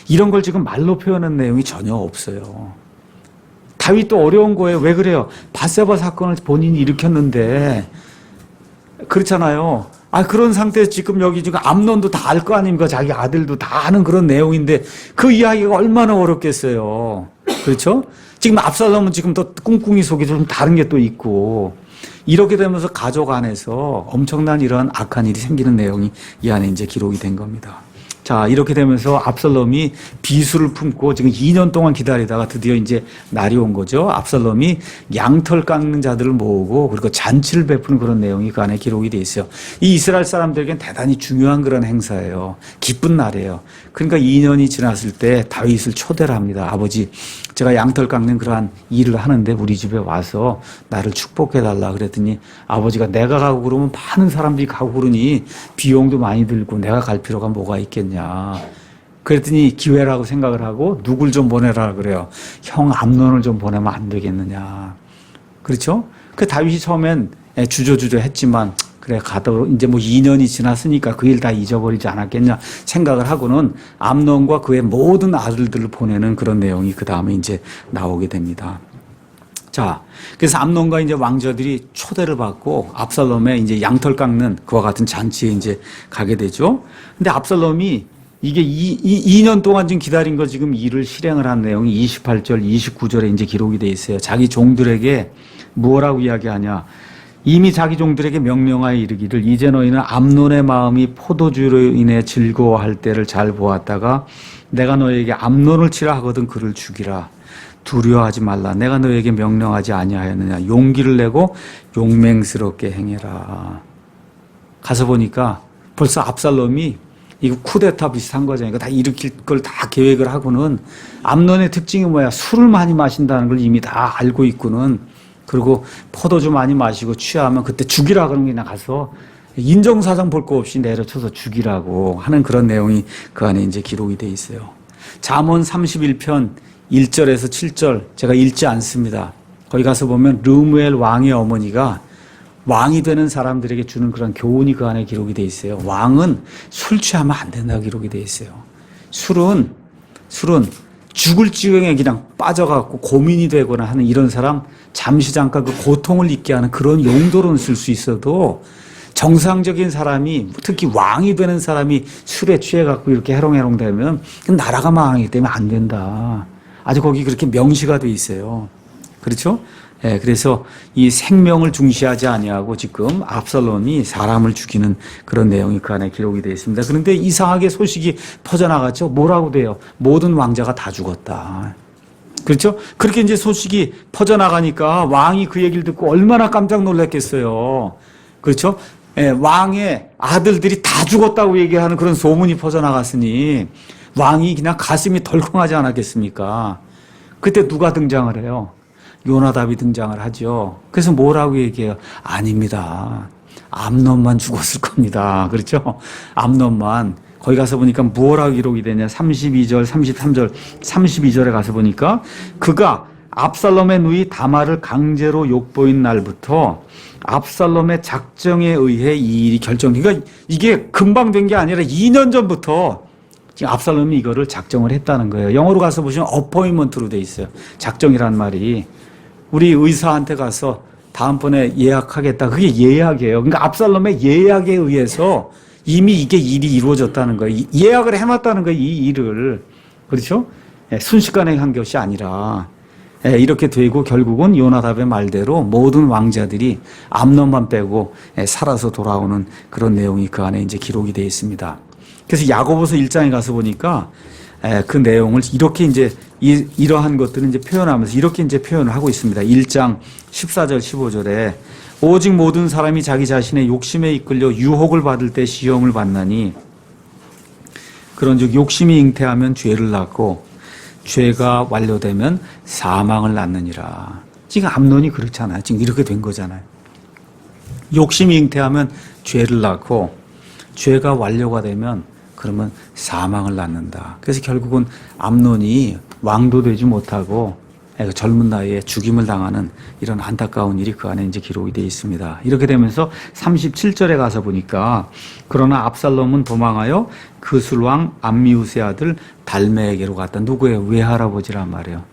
이런 걸 지금 말로 표현한 내용이 전혀 없어요. 다윗도 어려운 거예요. 왜 그래요? 밧세바 사건을 본인이 일으켰는데 그렇잖아요. 그런 상태에서 지금 여기 지금 암논도 다 알 거 아닙니까? 자기 아들도 다 아는 그런 내용인데 그 이야기가 얼마나 어렵겠어요. 그렇죠? 지금 압살롬은 지금 또 꿍꿍이 속에 좀 다른 게 또 있고 이렇게 되면서 가족 안에서 엄청난 이런 악한 일이 생기는 내용이 이 안에 이제 기록이 된 겁니다. 자, 이렇게 되면서 압살롬이 비수를 품고 지금 2년 동안 기다리다가 드디어 이제 날이 온 거죠. 압살롬이 양털 깎는 자들을 모으고 그리고 잔치를 베푸는 그런 내용이 그 안에 기록이 돼 있어요. 이 이스라엘 사람들에겐 대단히 중요한 그런 행사예요. 기쁜 날이에요. 그러니까 2년이 지났을 때 다윗을 초대를 합니다. 아버지, 제가 양털 깎는 그러한 일을 하는데 우리 집에 와서 나를 축복해 달라 그랬더니 아버지가 내가 가고 그러면 많은 사람들이 가고 그러니 비용도 많이 들고 내가 갈 필요가 뭐가 있겠냐. 그랬더니 기회라고 생각을 하고 누굴 좀 보내라 그래요. 형 암논을 좀 보내면 안 되겠느냐. 그렇죠? 그 다윗이 처음엔 주저주저 했지만 그래 가도 이제 뭐 2년이 지났으니까 그 일 다 잊어버리지 않았겠냐 생각을 하고는 암논과 그의 모든 아들들을 보내는 그런 내용이 그 다음에 이제 나오게 됩니다. 자, 그래서 암논과 이제 왕자들이 초대를 받고 압살롬의 이제 양털 깎는 그와 같은 잔치에 이제 가게 되죠. 근데 압살롬이 이게 2년 동안 지금 기다린 거 지금 일을 실행을 한 내용이 28절, 29절에 이제 기록이 돼 있어요. 자기 종들에게 뭐라고 이야기하냐. 이미 자기 종들에게 명령하여 이르기를 이제 너희는 암논의 마음이 포도주로 인해 즐거워할 때를 잘 보았다가 내가 너희에게 암논을 치라 하거든 그를 죽이라. 두려워하지 말라. 내가 너에게 명령하지 아니하였느냐. 용기를 내고 용맹스럽게 행해라. 가서 보니까 벌써 압살롬이 이거 쿠데타 비슷한 거잖아요. 이거 다 일으킬 걸 다 계획을 하고는 암논의 특징이 뭐야? 술을 많이 마신다는 걸 이미 다 알고 있고는 그리고 포도주 많이 마시고 취하면 그때 죽이라 그런 게 그냥 가서 인정사정 볼 거 없이 내려쳐서 죽이라고 하는 그런 내용이 그 안에 이제 기록이 돼 있어요. 잠언 31편 1절에서 7절 제가 읽지 않습니다. 거기 가서 보면 르무엘 왕의 어머니가 왕이 되는 사람들에게 주는 그런 교훈이 그 안에 기록이 돼 있어요. 왕은 술 취하면 안 된다고 기록이 돼 있어요. 술은 죽을 지경에 그냥 빠져갖고 고민이 되거나 하는 이런 사람 잠시 잠깐 그 고통을 잊게 하는 그런 용도로는 쓸 수 있어도 정상적인 사람이 특히 왕이 되는 사람이 술에 취해갖고 이렇게 해롱해롱 되면 나라가 망하기 때문에 안 된다. 아주 거기 그렇게 명시가 돼 있어요. 그렇죠? 예, 그래서 이 생명을 중시하지 아니하고 지금 압살롬이 사람을 죽이는 그런 내용이 그 안에 기록이 되어 있습니다. 그런데 이상하게 소식이 퍼져나갔죠. 뭐라고 돼요? 모든 왕자가 다 죽었다. 그렇죠? 그렇게 이제 소식이 퍼져나가니까 왕이 그 얘기를 듣고 얼마나 깜짝 놀랐겠어요. 그렇죠? 예, 왕의 아들들이 다 죽었다고 얘기하는 그런 소문이 퍼져나갔으니 왕이 그냥 가슴이 덜컹하지 않았겠습니까? 그때 누가 등장을 해요? 요나답이 등장을 하죠. 그래서 뭐라고 얘기해요? 아닙니다. 암논만 죽었을 겁니다. 그렇죠? 암논만. 거기 가서 보니까 뭐라고 기록이 되냐? 32절, 33절, 32절에 가서 보니까 그가 압살롬의 누이 다말을 강제로 욕보인 날부터 압살롬의 작정에 의해 이 일이 그러니까 이게 금방 된 게 아니라 2년 전부터 지금 압살롬이 이거를 작정을 했다는 거예요. 영어로 가서 보시면 어포인먼트로 돼 있어요. 작정이란 말이. 우리 의사한테 가서 다음번에 예약하겠다. 그게 예약이에요. 그러니까 압살롬의 예약에 의해서 이미 이게 일이 이루어졌다는 거예요. 예약을 해놨다는 거예요. 이 일을. 그렇죠? 순식간에 한 것이 아니라 이렇게 되고 결국은 요나답의 말대로 모든 왕자들이 암논만 빼고 살아서 돌아오는 그런 내용이 그 안에 이제 기록이 되어 있습니다. 그래서 야고보서 1장에 가서 보니까 그 내용을 이렇게 이제 이러한 것들을 이제 표현하면서 이렇게 이제 표현을 하고 있습니다. 1장 14절 15절에 오직 모든 사람이 자기 자신의 욕심에 이끌려 유혹을 받을 때 시험을 받나니 그런즉 욕심이 잉태하면 죄를 낳고 죄가 완료되면 사망을 낳느니라. 지금 암논이 그렇잖아요. 지금 이렇게 된 거잖아요. 욕심이 잉태하면 죄를 낳고 죄가 완료가 되면 그러면 사망을 낳는다. 그래서 결국은 암논이 왕도 되지 못하고 젊은 나이에 죽임을 당하는 이런 안타까운 일이 그 안에 이제 기록이 되어 있습니다. 이렇게 되면서 37절에 가서 보니까 그러나 압살롬은 도망하여 그술왕 암미우스의 아들 달메에게로 갔다. 누구예요? 외할아버지란 말이에요.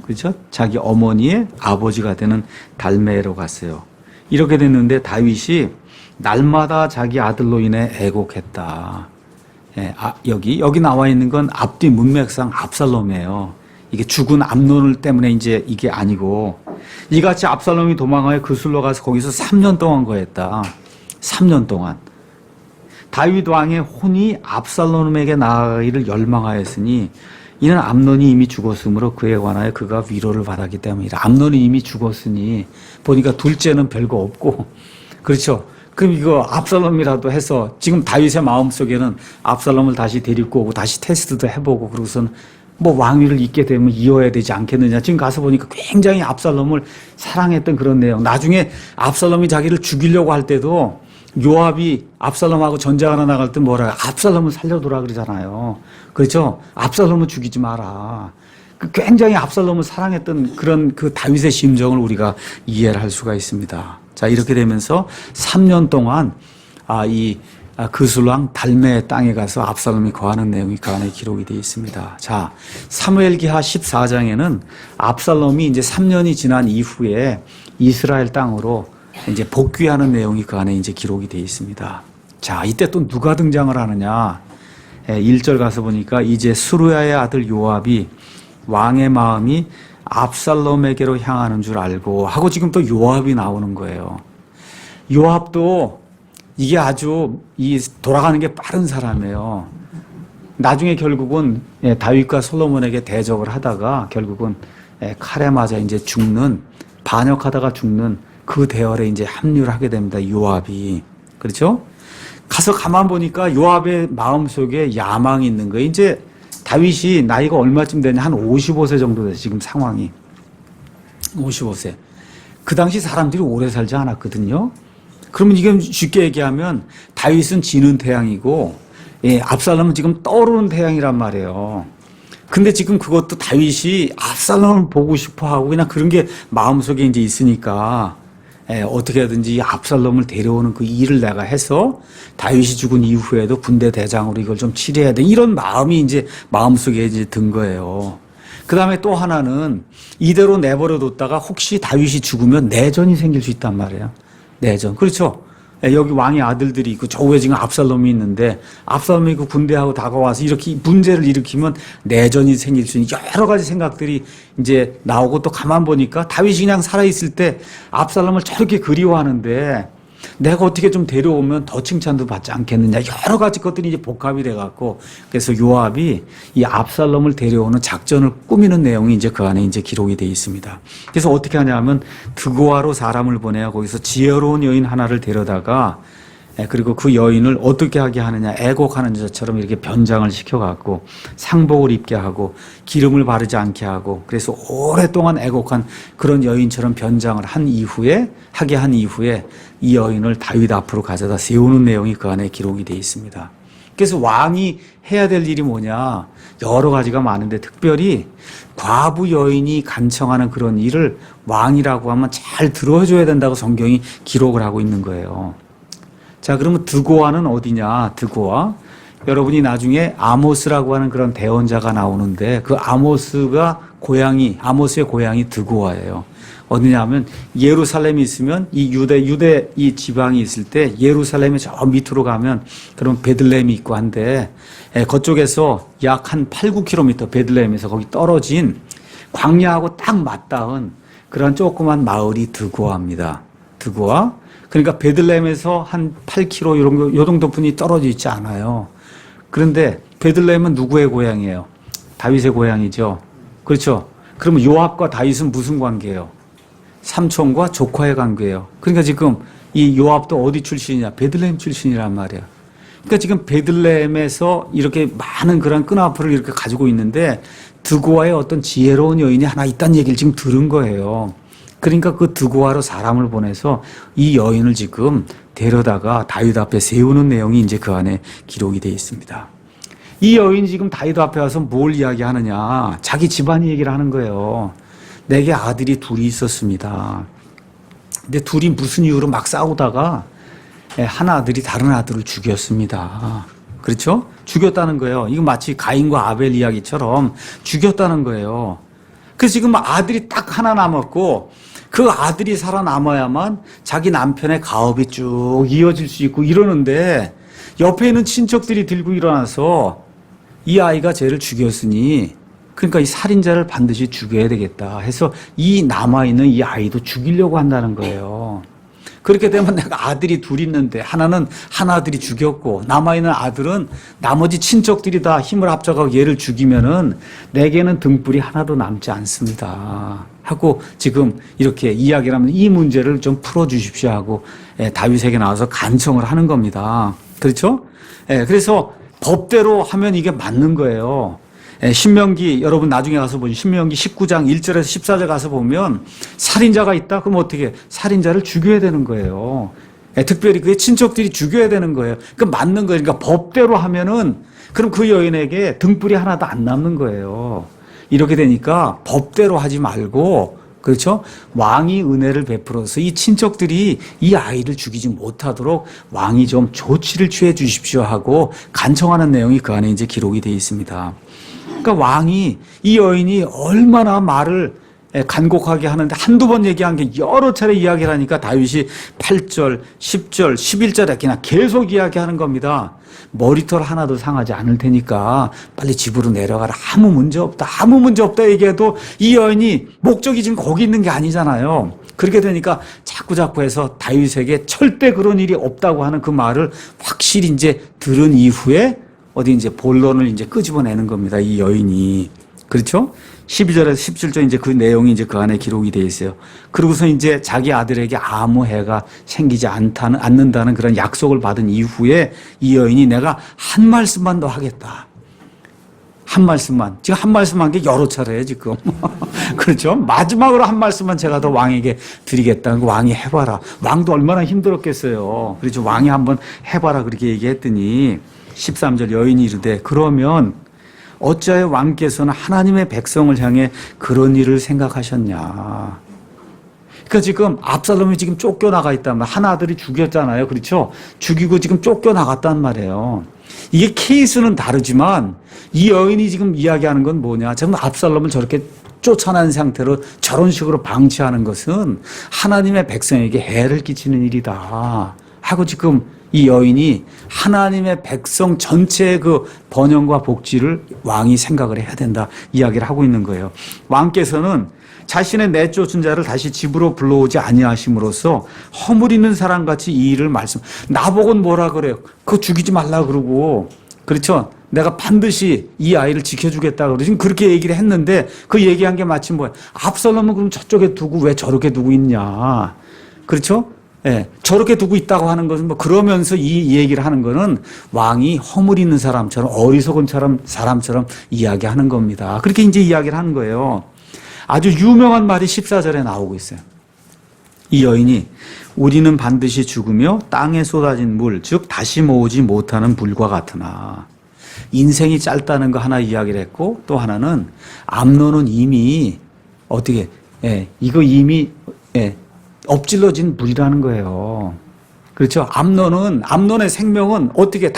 그렇죠? 자기 어머니의 아버지가 되는 달메로 갔어요. 이렇게 됐는데 다윗이 날마다 자기 아들로 인해 애곡했다. 여기 나와 있는 건 앞뒤 문맥상 압살롬이에요. 이게 죽은 암논을 때문에 이제 이게 아니고 이같이 압살롬이 도망하여 그술로 가서 거기서 3년 동안 거했다. 3년 동안. 다윗 왕의 혼이 압살롬에게 나아가기를 열망하였으니 이는 암논이 이미 죽었으므로 그에 관하여 그가 위로를 받았기 때문이라. 암논이 이미 죽었으니 보니까 둘째는 별거 없고 그렇죠. 그럼 이거 압살롬이라도 해서 지금 다윗의 마음속에는 압살롬을 다시 데리고 오고 다시 테스트도 해보고 그러고선 뭐 왕위를 잇게 되면 이어야 되지 않겠느냐. 지금 가서 보니까 굉장히 압살롬을 사랑했던 그런 내용. 나중에 압살롬이 자기를 죽이려고 할 때도 요압이 압살롬하고 전쟁하러 나갈 때 뭐라 압살롬을 살려두라 그러잖아요. 그렇죠? 압살롬을 죽이지 마라. 굉장히 압살롬을 사랑했던 그런 그 다윗의 심정을 우리가 이해를 할 수가 있습니다. 자, 이렇게 되면서 3년 동안 그술왕 달메의 땅에 가서 압살롬이 거하는 내용이 그 안에 기록이 되어 있습니다. 자, 사무엘기하 14장에는 압살롬이 이제 3년이 지난 이후에 이스라엘 땅으로 이제 복귀하는 내용이 그 안에 이제 기록이 되어 있습니다. 자, 이때 또 누가 등장을 하느냐? 1절 가서 보니까 이제 수루야의 아들 요압이 왕의 마음이 압살롬에게로 향하는 줄 알고 하고 지금 또 요압이 나오는 거예요. 요압도 이게 아주 돌아가는 게 빠른 사람이에요. 나중에 결국은 다윗과 솔로몬에게 대적을 하다가 결국은 칼에 맞아 이제 죽는, 반역하다가 죽는 그 대열에 이제 합류를 하게 됩니다. 요압이. 그렇죠? 가서 가만 보니까 요압의 마음속에 야망이 있는 거예요. 이제 다윗이 나이가 얼마쯤 되냐? 한 55세 정도 됐어요. 지금 상황이. 55세. 그 당시 사람들이 오래 살지 않았거든요. 그러면 이게 쉽게 얘기하면 다윗은 지는 태양이고 압살롬은 지금 떠오르는 태양이란 말이에요. 근데 지금 그것도 다윗이 압살롬을 보고 싶어 하고 그냥 그런 게 마음속에 이제 있으니까 어떻게 하든지 압살롬을 데려오는 그 일을 내가 해서 다윗이 죽은 이후에도 군대 대장으로 이걸 좀 치료해야 돼. 이런 마음이 이제 마음속에 이제 든 거예요. 그 다음에 또 하나는 이대로 내버려 뒀다가 혹시 다윗이 죽으면 내전이 생길 수 있단 말이에요. 내전. 그렇죠. 여기 왕의 아들들이 있고 저 위에 지금 압살롬이 있는데 압살롬이 그 군대하고 다가와서 이렇게 문제를 일으키면 내전이 생길 수 있는 여러 가지 생각들이 이제 나오고 또 가만 보니까 다윗이 그냥 살아있을 때 압살롬을 저렇게 그리워하는데 내가 어떻게 좀 데려오면 더 칭찬도 받지 않겠느냐. 여러 가지 것들이 이제 복합이 돼갖고 그래서 요압이 이 압살롬을 데려오는 작전을 꾸미는 내용이 이제 그 안에 이제 기록이 되어 있습니다. 그래서 어떻게 하냐면 드고아로 사람을 보내어 거기서 지혜로운 여인 하나를 데려다가 그리고 그 여인을 어떻게 하게 하느냐. 애곡하는 자처럼 이렇게 변장을 시켜갖고 상복을 입게 하고 기름을 바르지 않게 하고 그래서 오랫동안 애곡한 그런 여인처럼 변장을 하게 한 이후에 이 여인을 다윗 앞으로 가져다 세우는 내용이 그 안에 기록이 되어 있습니다. 그래서 왕이 해야 될 일이 뭐냐. 여러 가지가 많은데 특별히 과부 여인이 간청하는 그런 일을 왕이라고 하면 잘 들어줘야 된다고 성경이 기록을 하고 있는 거예요. 자, 그러면 드고아는 어디냐? 드고아. 여러분이 나중에 아모스라고 하는 그런 대언자가 나오는데 그 아모스의 고향이 드고아예요. 어디냐면 예루살렘이 있으면 이 유대 이 지방이 있을 때 예루살렘에 저 밑으로 가면 그런 베들레헴이 있고 한데 그쪽에서 약 한 8, 9km 베들레헴에서 거기 떨어진 광야하고 딱 맞닿은 그런 조그만 마을이 드고아입니다. 드고아. 그러니까 베들레헴에서 한 8km 요 정도 분이 떨어져 있지 않아요. 그런데 베들레헴은 누구의 고향이에요? 다윗의 고향이죠. 그렇죠. 그러면 요압과 다윗은 무슨 관계예요? 삼촌과 조카의 관계예요. 그러니까 지금 이 요압도 어디 출신이냐? 베들레헴 출신이란 말이야. 그러니까 지금 베들레헴에서 이렇게 많은 그런 끈앞을 이렇게 가지고 있는데 드고아의 어떤 지혜로운 여인이 하나 있다는 얘기를 지금 들은 거예요. 그러니까 그 드고아로 사람을 보내서 이 여인을 지금 데려다가 다윗 앞에 세우는 내용이 이제 그 안에 기록이 되어 있습니다. 이 여인이 지금 다윗 앞에 와서 뭘 이야기하느냐. 자기 집안 얘기를 하는 거예요. 내게 아들이 둘이 있었습니다. 근데 둘이 무슨 이유로 막 싸우다가 한 아들이 다른 아들을 죽였습니다. 그렇죠? 죽였다는 거예요. 이거 마치 가인과 아벨 이야기처럼 죽였다는 거예요. 그래서 지금 아들이 딱 하나 남았고 그 아들이 살아남아야만 자기 남편의 가업이 쭉 이어질 수 있고 이러는데 옆에 있는 친척들이 들고 일어나서 이 아이가 쟤를 죽였으니 그러니까 이 살인자를 반드시 죽여야 되겠다 해서 이 남아있는 이 아이도 죽이려고 한다는 거예요. 그렇게 되면 내가 아들이 둘 있는데 하나는 한 아들이 죽였고 남아있는 아들은 나머지 친척들이 다 힘을 합쳐서 얘를 죽이면은 내게는 등불이 하나도 남지 않습니다. 하고 지금 이렇게 이야기를 하면 이 문제를 좀 풀어주십시오 하고 다윗에게 나와서 간청을 하는 겁니다. 그렇죠? 그래서 법대로 하면 이게 맞는 거예요. 신명기 여러분 나중에 가서 보시면 신명기 19장 1절에서 14절 가서 보면 살인자가 있다? 그럼 어떻게 살인자를 죽여야 되는 거예요. 특별히 그의 친척들이 죽여야 되는 거예요. 그 맞는 거예요. 그러니까 법대로 하면은 그럼 그 여인에게 등불이 하나도 안 남는 거예요. 이렇게 되니까 법대로 하지 말고 그렇죠? 왕이 은혜를 베풀어서 이 친척들이 이 아이를 죽이지 못하도록 왕이 좀 조치를 취해 주십시오 하고 간청하는 내용이 그 안에 이제 기록이 되어 있습니다. 그러니까 왕이 이 여인이 얼마나 말을 간곡하게 하는데 한두 번 얘기한 게 여러 차례 이야기를 하니까 다윗이 8절, 10절, 11절에 그냥 계속 이야기하는 겁니다. 머리털 하나도 상하지 않을 테니까 빨리 집으로 내려가라. 아무 문제 없다. 아무 문제 없다 얘기해도 이 여인이 목적이 지금 거기 있는 게 아니잖아요. 그렇게 되니까 자꾸 해서 다윗에게 절대 그런 일이 없다고 하는 그 말을 확실히 이제 들은 이후에 어디 이제 본론을 이제 끄집어내는 겁니다. 이 여인이. 그렇죠? 12절에서 17절 이제 그 내용이 이제 그 안에 기록이 되어 있어요. 그러고서 이제 자기 아들에게 아무 해가 생기지 않는다는 그런 약속을 받은 이후에 이 여인이 내가 한 말씀만 더 하겠다. 한 말씀만. 지금 한 말씀 한 게 여러 차례예요, 지금. 그렇죠? 마지막으로 한 말씀만 제가 더 왕에게 드리겠다. 왕이 해봐라. 왕도 얼마나 힘들었겠어요. 그렇죠? 왕이 한번 해봐라. 그렇게 얘기했더니 13절 여인이 이르되 그러면 어찌하여 왕께서는 하나님의 백성을 향해 그런 일을 생각하셨냐. 그러니까 지금 압살롬이 지금 쫓겨나가 있단 말이에요. 한 아들이 죽였잖아요. 그렇죠? 죽이고 지금 쫓겨나갔단 말이에요. 이게 케이스는 다르지만 이 여인이 지금 이야기하는 건 뭐냐. 지금 압살롬을 저렇게 쫓아낸 상태로 저런 식으로 방치하는 것은 하나님의 백성에게 해를 끼치는 일이다 하고 지금 이 여인이 하나님의 백성 전체의 그 번영과 복지를 왕이 생각을 해야 된다 이야기를 하고 있는 거예요. 왕께서는 자신의 내쫓은 자를 다시 집으로 불러오지 아니하심으로써 허물있는 사람같이 이 일을 나보고는 뭐라 그래요? 그거 죽이지 말라 그러고 그렇죠? 내가 반드시 이 아이를 지켜주겠다 그러고 지금 그렇게 얘기를 했는데 그 얘기한 게 마침 뭐야? 압살롬은 그럼 저쪽에 두고 왜 저렇게 두고 있냐? 그렇죠? 예, 저렇게 두고 있다고 하는 것은 뭐 그러면서 이 얘기를 하는 거는 왕이 허물 있는 사람처럼 어리석은 사람처럼 이야기하는 겁니다. 그렇게 이제 이야기를 하는 거예요. 아주 유명한 말이 14절에 나오고 있어요. 이 여인이 우리는 반드시 죽으며 땅에 쏟아진 물, 즉 다시 모으지 못하는 불과 같으나 인생이 짧다는 거 하나 이야기를 했고 또 하나는 암논은 이미 어떻게 이거 이미 엎질러진 물이라는 거예요. 그렇죠? 암논의 생명은 어떻게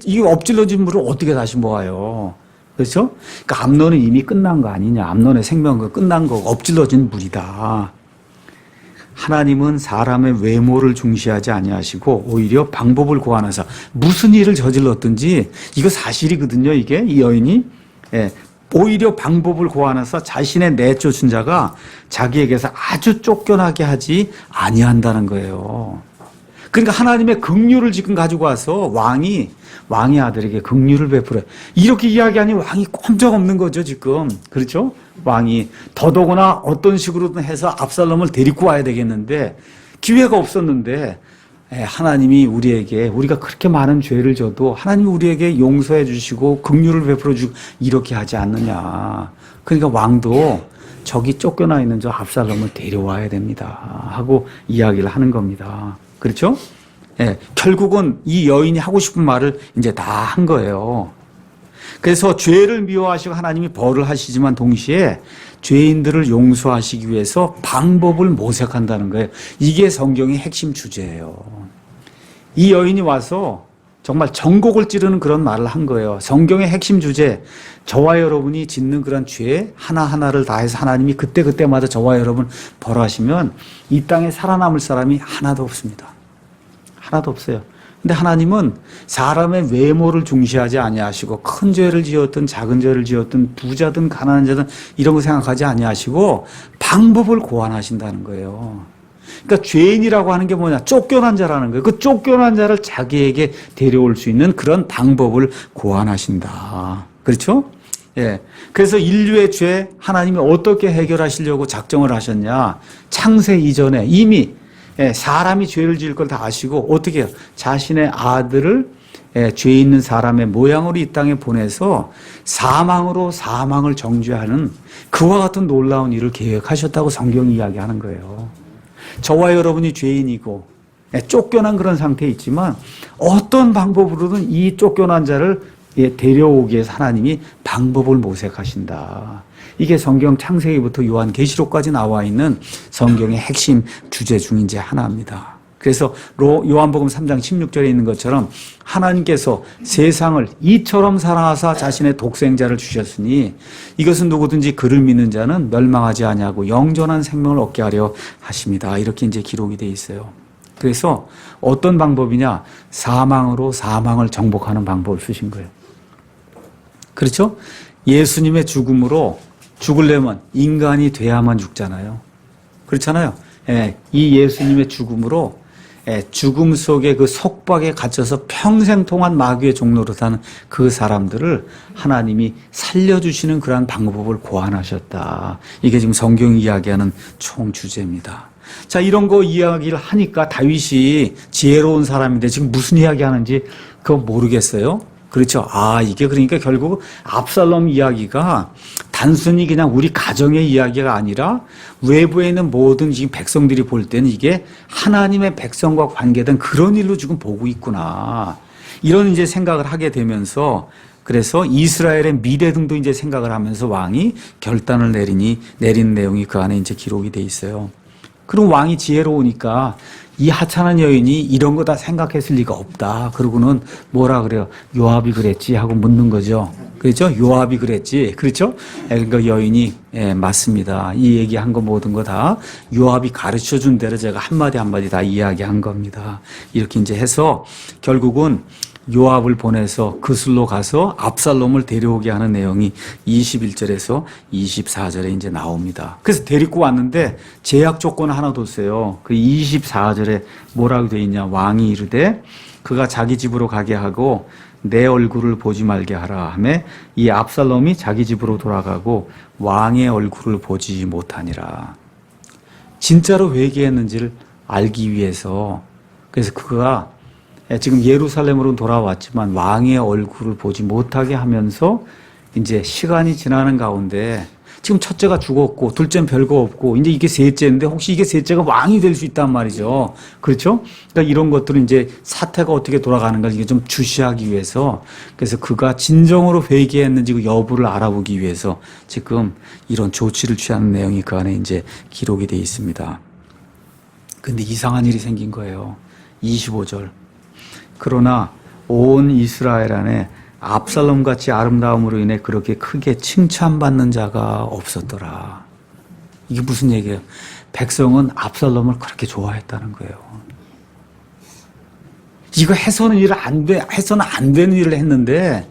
이 엎질러진 물을 어떻게 다시 모아요? 그렇죠? 그러니까 암논은 이미 끝난 거 아니냐. 암논의 생명은 끝난 거 엎질러진 물이다. 하나님은 사람의 외모를 중시하지 아니하시고 오히려 방법을 고안해서 무슨 일을 저질렀든지 이거 사실이거든요. 이게 이 여인이 오히려 방법을 고안해서 자신의 내쫓은 자가 자기에게서 아주 쫓겨나게 하지 아니한다는 거예요. 그러니까 하나님의 긍휼을 지금 가지고 와서 왕의 아들에게 긍휼을 베풀어요. 이렇게 이야기하니 왕이 꼼짝없는 거죠, 지금. 그렇죠? 왕이 더더구나 어떤 식으로든 해서 압살롬을 데리고 와야 되겠는데 기회가 없었는데 하나님이 우리가 그렇게 많은 죄를 져도 하나님이 우리에게 용서해 주시고 긍휼을 베풀어 주고 이렇게 하지 않느냐. 그러니까 왕도 저기 쫓겨나 있는 저 압살롬을 데려와야 됩니다 하고 이야기를 하는 겁니다. 그렇죠? 결국은 이 여인이 하고 싶은 말을 이제 다 한 거예요. 그래서 죄를 미워하시고 하나님이 벌을 하시지만 동시에 죄인들을 용서하시기 위해서 방법을 모색한다는 거예요. 이게 성경의 핵심 주제예요. 이 여인이 와서 정말 전곡을 찌르는 그런 말을 한 거예요. 성경의 핵심 주제, 저와 여러분이 짓는 그런 죄 하나하나를 다해서 하나님이 그때그때마다 저와 여러분 벌하시면 이 땅에 살아남을 사람이 하나도 없습니다. 하나도 없어요. 근데 하나님은 사람의 외모를 중시하지 아니하시고 큰 죄를 지었든 작은 죄를 지었든 부자든 가난한 자든 이런 거 생각하지 아니하시고 방법을 고안하신다는 거예요. 그러니까 죄인이라고 하는 게 뭐냐? 쫓겨난 자라는 거예요. 그 쫓겨난 자를 자기에게 데려올 수 있는 그런 방법을 고안하신다. 그렇죠? 예. 그래서 인류의 죄 하나님이 어떻게 해결하시려고 작정을 하셨냐? 창세 이전에 이미 사람이 죄를 지을 걸 다 아시고 어떻게 해요? 자신의 아들을 죄 있는 사람의 모양으로 이 땅에 보내서 사망으로 사망을 정죄하는 그와 같은 놀라운 일을 계획하셨다고 성경이 이야기하는 거예요. 저와 여러분이 죄인이고 쫓겨난 그런 상태에 있지만 어떤 방법으로든 이 쫓겨난 자를 데려오기 위해서 하나님이 방법을 모색하신다. 이게 성경 창세기부터 요한계시록까지 나와 있는 성경의 핵심 주제 중 이제 하나입니다. 그래서 요한복음 3장 16절에 있는 것처럼 하나님께서 세상을 이처럼 사랑하사 자신의 독생자를 주셨으니 이것은 누구든지 그를 믿는 자는 멸망하지 아니하고 영존한 생명을 얻게 하려 하십니다. 이렇게 이제 기록이 돼 있어요. 그래서 어떤 방법이냐? 사망으로 사망을 정복하는 방법을 쓰신 거예요. 그렇죠? 예수님의 죽음으로 죽으려면 인간이 돼야만 죽잖아요. 그렇잖아요. 이 예수님의 죽음으로 죽음 속에 그 속박에 갇혀서 평생 동안 마귀의 종로로 사는 그 사람들을 하나님이 살려주시는 그러한 방법을 고안하셨다. 이게 지금 성경이 이야기하는 총 주제입니다. 자, 이런 거 이야기를 하니까 다윗이 지혜로운 사람인데 지금 무슨 이야기 하는지 그거 모르겠어요. 그렇죠. 이게 그러니까 결국 압살롬 이야기가 단순히 그냥 우리 가정의 이야기가 아니라 외부에 있는 모든 지금 백성들이 볼 때는 이게 하나님의 백성과 관계된 그런 일로 지금 보고 있구나. 이런 이제 생각을 하게 되면서 그래서 이스라엘의 미래 등도 이제 생각을 하면서 왕이 결단을 내린 내용이 그 안에 이제 기록이 돼 있어요. 그럼 왕이 지혜로우니까 이 하찮은 여인이 이런 거 다 생각했을 리가 없다. 그러고는 뭐라 그래요? 요압이 그랬지 하고 묻는 거죠. 그렇죠? 요압이 그랬지. 그렇죠? 그러니까 여인이 맞습니다. 이 얘기한 거 모든 거 다 요압이 가르쳐 준 대로 제가 한마디 한마디 다 이야기한 겁니다. 이렇게 이제 해서 결국은 요압을 보내서 그슬로 가서 압살롬을 데려오게 하는 내용이 21절에서 24절에 이제 나옵니다. 그래서 데리고 왔는데 제약 조건 하나 뒀어요. 그 24절에 뭐라고 되어 있냐? 왕이 이르되 그가 자기 집으로 가게 하고 내 얼굴을 보지 말게 하라 하매 이 압살롬이 자기 집으로 돌아가고 왕의 얼굴을 보지 못하니라. 진짜로 회개했는지를 알기 위해서 그래서 그가 지금 예루살렘으로 돌아왔지만 왕의 얼굴을 보지 못하게 하면서 이제 시간이 지나는 가운데 지금 첫째가 죽었고 둘째는 별거 없고 이제 이게 셋째인데 혹시 이게 셋째가 왕이 될 수 있단 말이죠. 그렇죠? 그러니까 이런 것들은 이제 사태가 어떻게 돌아가는가 이게 좀 주시하기 위해서 그래서 그가 진정으로 회개했는지 그 여부를 알아보기 위해서 지금 이런 조치를 취하는 내용이 그 안에 이제 기록이 되어 있습니다. 근데 이상한 일이 생긴 거예요. 25절. 그러나 온 이스라엘 안에 압살롬같이 아름다움으로 인해 그렇게 크게 칭찬받는 자가 없었더라. 이게 무슨 얘기예요? 백성은 압살롬을 그렇게 좋아했다는 거예요. 이거 해서는 안 되는 일을 했는데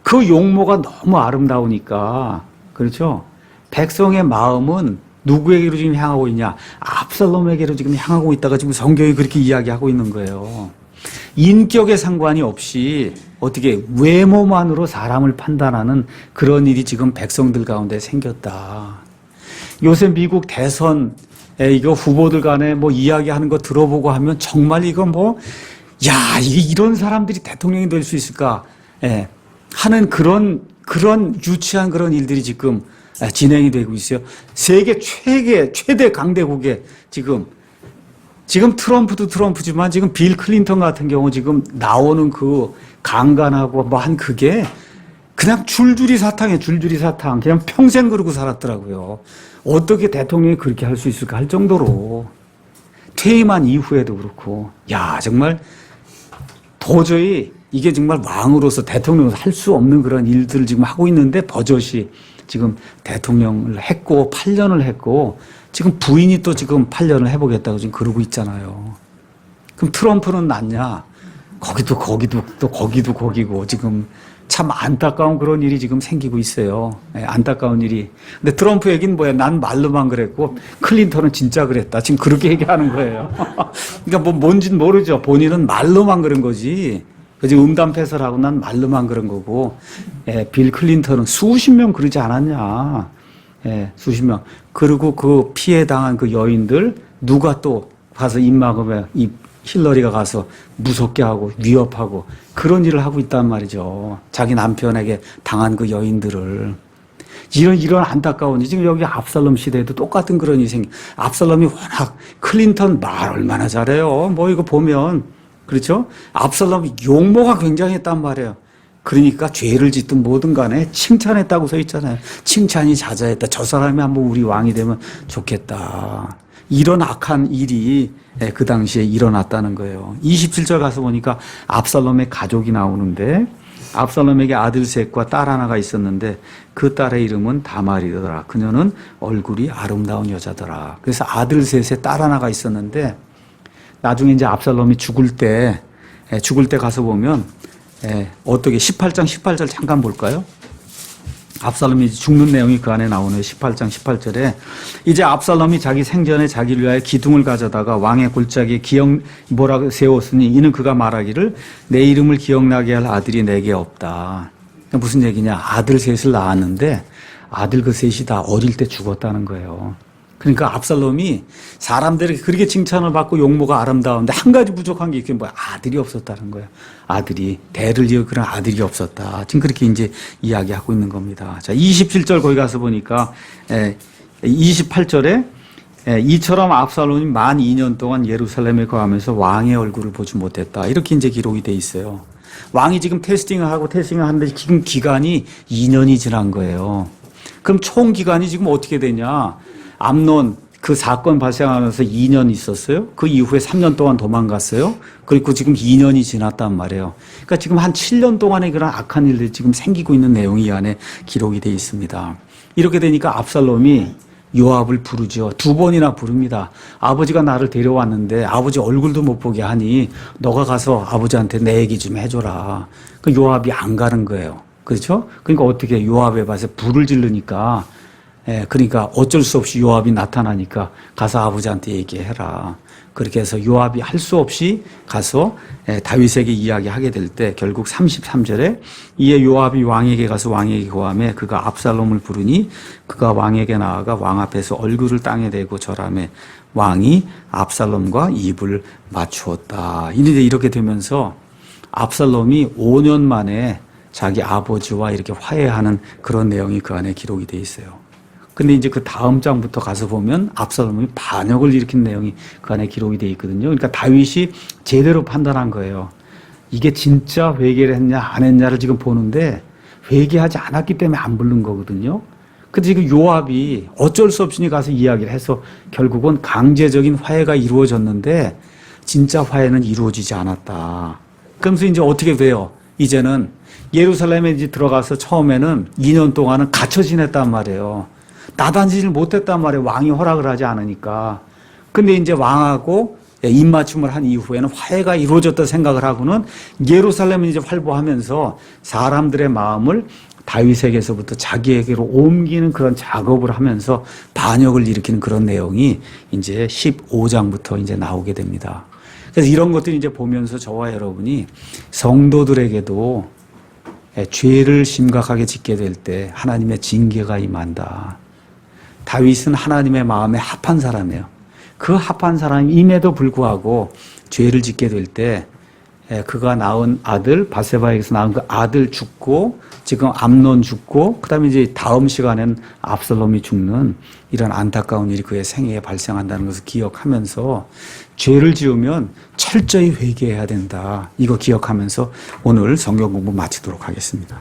그 용모가 너무 아름다우니까 그렇죠? 백성의 마음은 누구에게로 지금 향하고 있냐? 압살롬에게로 지금 향하고 있다가 지금 성경이 그렇게 이야기하고 있는 거예요. 인격에 상관이 없이 어떻게 외모만으로 사람을 판단하는 그런 일이 지금 백성들 가운데 생겼다. 요새 미국 대선 이거 후보들 간에 뭐 이야기하는 거 들어보고 하면 정말 이거 이게 이런 사람들이 대통령이 될 수 있을까? 하는 그런 유치한 그런 일들이 지금 진행이 되고 있어요. 세계 최대 강대국에 지금 트럼프도 트럼프지만 지금 빌 클린턴 같은 경우 지금 나오는 그 강간하고 한 그게 그냥 줄줄이 사탕에 줄줄이 사탕. 그냥 평생 그러고 살았더라고요. 어떻게 대통령이 그렇게 할 수 있을까 할 정도로. 퇴임한 이후에도 그렇고. 야, 정말 도저히 이게 정말 왕으로서 대통령으로서 할 수 없는 그런 일들을 지금 하고 있는데 버젓이 지금 대통령을 했고 8년을 했고 지금 부인이 또 지금 8년을 해보겠다고 지금 그러고 있잖아요. 그럼 트럼프는 낫냐? 거기도 거기고 지금 참 안타까운 그런 일이 지금 생기고 있어요. 네, 안타까운 일이. 근데 트럼프 얘기는 뭐야? 난 말로만 그랬고 클린턴은 진짜 그랬다. 지금 그렇게 얘기하는 거예요. 그러니까 뭐 뭔지는 모르죠. 본인은 말로만 그런 거지. 지금 음담패설하고 난 말로만 그런 거고, 빌 클린턴은 수십 명 그러지 않았냐. 수십 명. 그리고 그 피해 당한 그 여인들 누가 또 가서 입 막으면 이 힐러리가 가서 무섭게 하고 위협하고 그런 일을 하고 있단 말이죠. 자기 남편에게 당한 그 여인들을. 이런 안타까운 일. 지금 여기 압살롬 시대에도 똑같은 그런 일이 생겨. 압살롬이 워낙 클린턴 말 얼마나 잘해요. 뭐 이거 보면. 그렇죠? 압살롬이 용모가 굉장했단 말이에요. 그러니까 죄를 짓든 뭐든 간에 칭찬했다고 써 있잖아요. 칭찬이 자자했다. 저 사람이 한번 우리 왕이 되면 좋겠다. 이런 악한 일이 그 당시에 일어났다는 거예요. 27절 가서 보니까 압살롬의 가족이 나오는데 압살롬에게 아들 셋과 딸 하나가 있었는데 그 딸의 이름은 다말이더라. 그녀는 얼굴이 아름다운 여자더라. 그래서 아들 셋에 딸 하나가 있었는데 나중에 이제 압살롬이 죽을 때 가서 보면 어떻게 18장 18절 잠깐 볼까요? 압살롬이 죽는 내용이 그 안에 나오네요. 18장 18절에 이제 압살롬이 자기 생전에 자기를 위하여 기둥을 가져다가 왕의 골짜기에 뭐라고 세웠으니 이는 그가 말하기를 내 이름을 기억나게 할 아들이 내게 없다. 무슨 얘기냐? 아들 셋을 낳았는데 아들 그 셋이 다 어릴 때 죽었다는 거예요. 그러니까 압살롬이 사람들에게 그렇게 칭찬을 받고 용모가 아름다운데 한 가지 부족한 게 이게 뭐야? 아들이 없었다는 거예요. 아들이 대를 이어 그런 아들이 없었다. 지금 그렇게 이제 이야기하고 있는 겁니다. 자, 27절 거기 가서 보니까 28절에 이처럼 압살롬이 만 2년 동안 예루살렘에 거하면서 왕의 얼굴을 보지 못했다. 이렇게 이제 기록이 돼 있어을 왕이 지금 테스팅을 하는데 지금 기간이 2년이 지난 거예요. 그럼 총 기간이 지금 어떻게 되냐? 암논 그 사건 발생하면서 2년 있었어요. 그 이후에 3년 동안 도망갔어요. 그리고 지금 2년이 지났단 말이에요. 그러니까 지금 한 7년 동안의 그런 악한 일들이 지금 생기고 있는 내용이 이 안에 기록이 되어 있습니다. 이렇게 되니까 압살롬이 요압을 부르죠. 2번이나 부릅니다. 아버지가 나를 데려왔는데 아버지 얼굴도 못 보게 하니 너가 가서 아버지한테 내 얘기 좀 해줘라. 그 요압이 안 가는 거예요. 그렇죠? 그러니까 어떻게 요압에 봐서 불을 지르니까 그러니까 어쩔 수 없이 요압이 나타나니까 가서 아버지한테 얘기해라. 그렇게 해서 요압이 할 수 없이 가서 다윗에게 이야기하게 될 때 결국 33절에 이에 요압이 왕에게 가서 왕에게 고하매 그가 압살롬을 부르니 그가 왕에게 나아가 왕 앞에서 얼굴을 땅에 대고 절하매 왕이 압살롬과 입을 맞추었다. 이제 이렇게 되면서 압살롬이 5년 만에 자기 아버지와 이렇게 화해하는 그런 내용이 그 안에 기록이 돼 있어요. 근데 이제 그 다음 장부터 가서 보면 압살롬이 반역을 일으킨 내용이 그 안에 기록이 돼 있거든요. 그러니까 다윗이 제대로 판단한 거예요. 이게 진짜 회개를 했냐 안 했냐를 지금 보는데 회개하지 않았기 때문에 안 부른 거거든요. 근데 지금 요압이 어쩔 수 없이 가서 이야기를 해서 결국은 강제적인 화해가 이루어졌는데 진짜 화해는 이루어지지 않았다. 그러면서 이제 어떻게 돼요? 이제는 예루살렘에 이제 들어가서 처음에는 2년 동안은 갇혀 지냈단 말이에요. 나단지를 못했단 말이에요. 왕이 허락을 하지 않으니까. 근데 이제 왕하고 입맞춤을 한 이후에는 화해가 이루어졌다 생각을 하고는 예루살렘을 이제 활보하면서 사람들의 마음을 다윗에게서부터 자기에게로 옮기는 그런 작업을 하면서 반역을 일으키는 그런 내용이 이제 15장부터 이제 나오게 됩니다. 그래서 이런 것들을 이제 보면서 저와 여러분이 성도들에게도 죄를 심각하게 짓게 될 때 하나님의 징계가 임한다. 다윗은 하나님의 마음에 합한 사람이에요. 그 합한 사람임에도 불구하고 죄를 짓게 될 때 그가 낳은 아들 바세바에게서 낳은 그 아들 죽고 지금 암논 죽고 그다음에 이제 다음 시간엔 압살롬이 죽는 이런 안타까운 일이 그의 생애에 발생한다는 것을 기억하면서 죄를 지으면 철저히 회개해야 된다. 이거 기억하면서 오늘 성경 공부 마치도록 하겠습니다.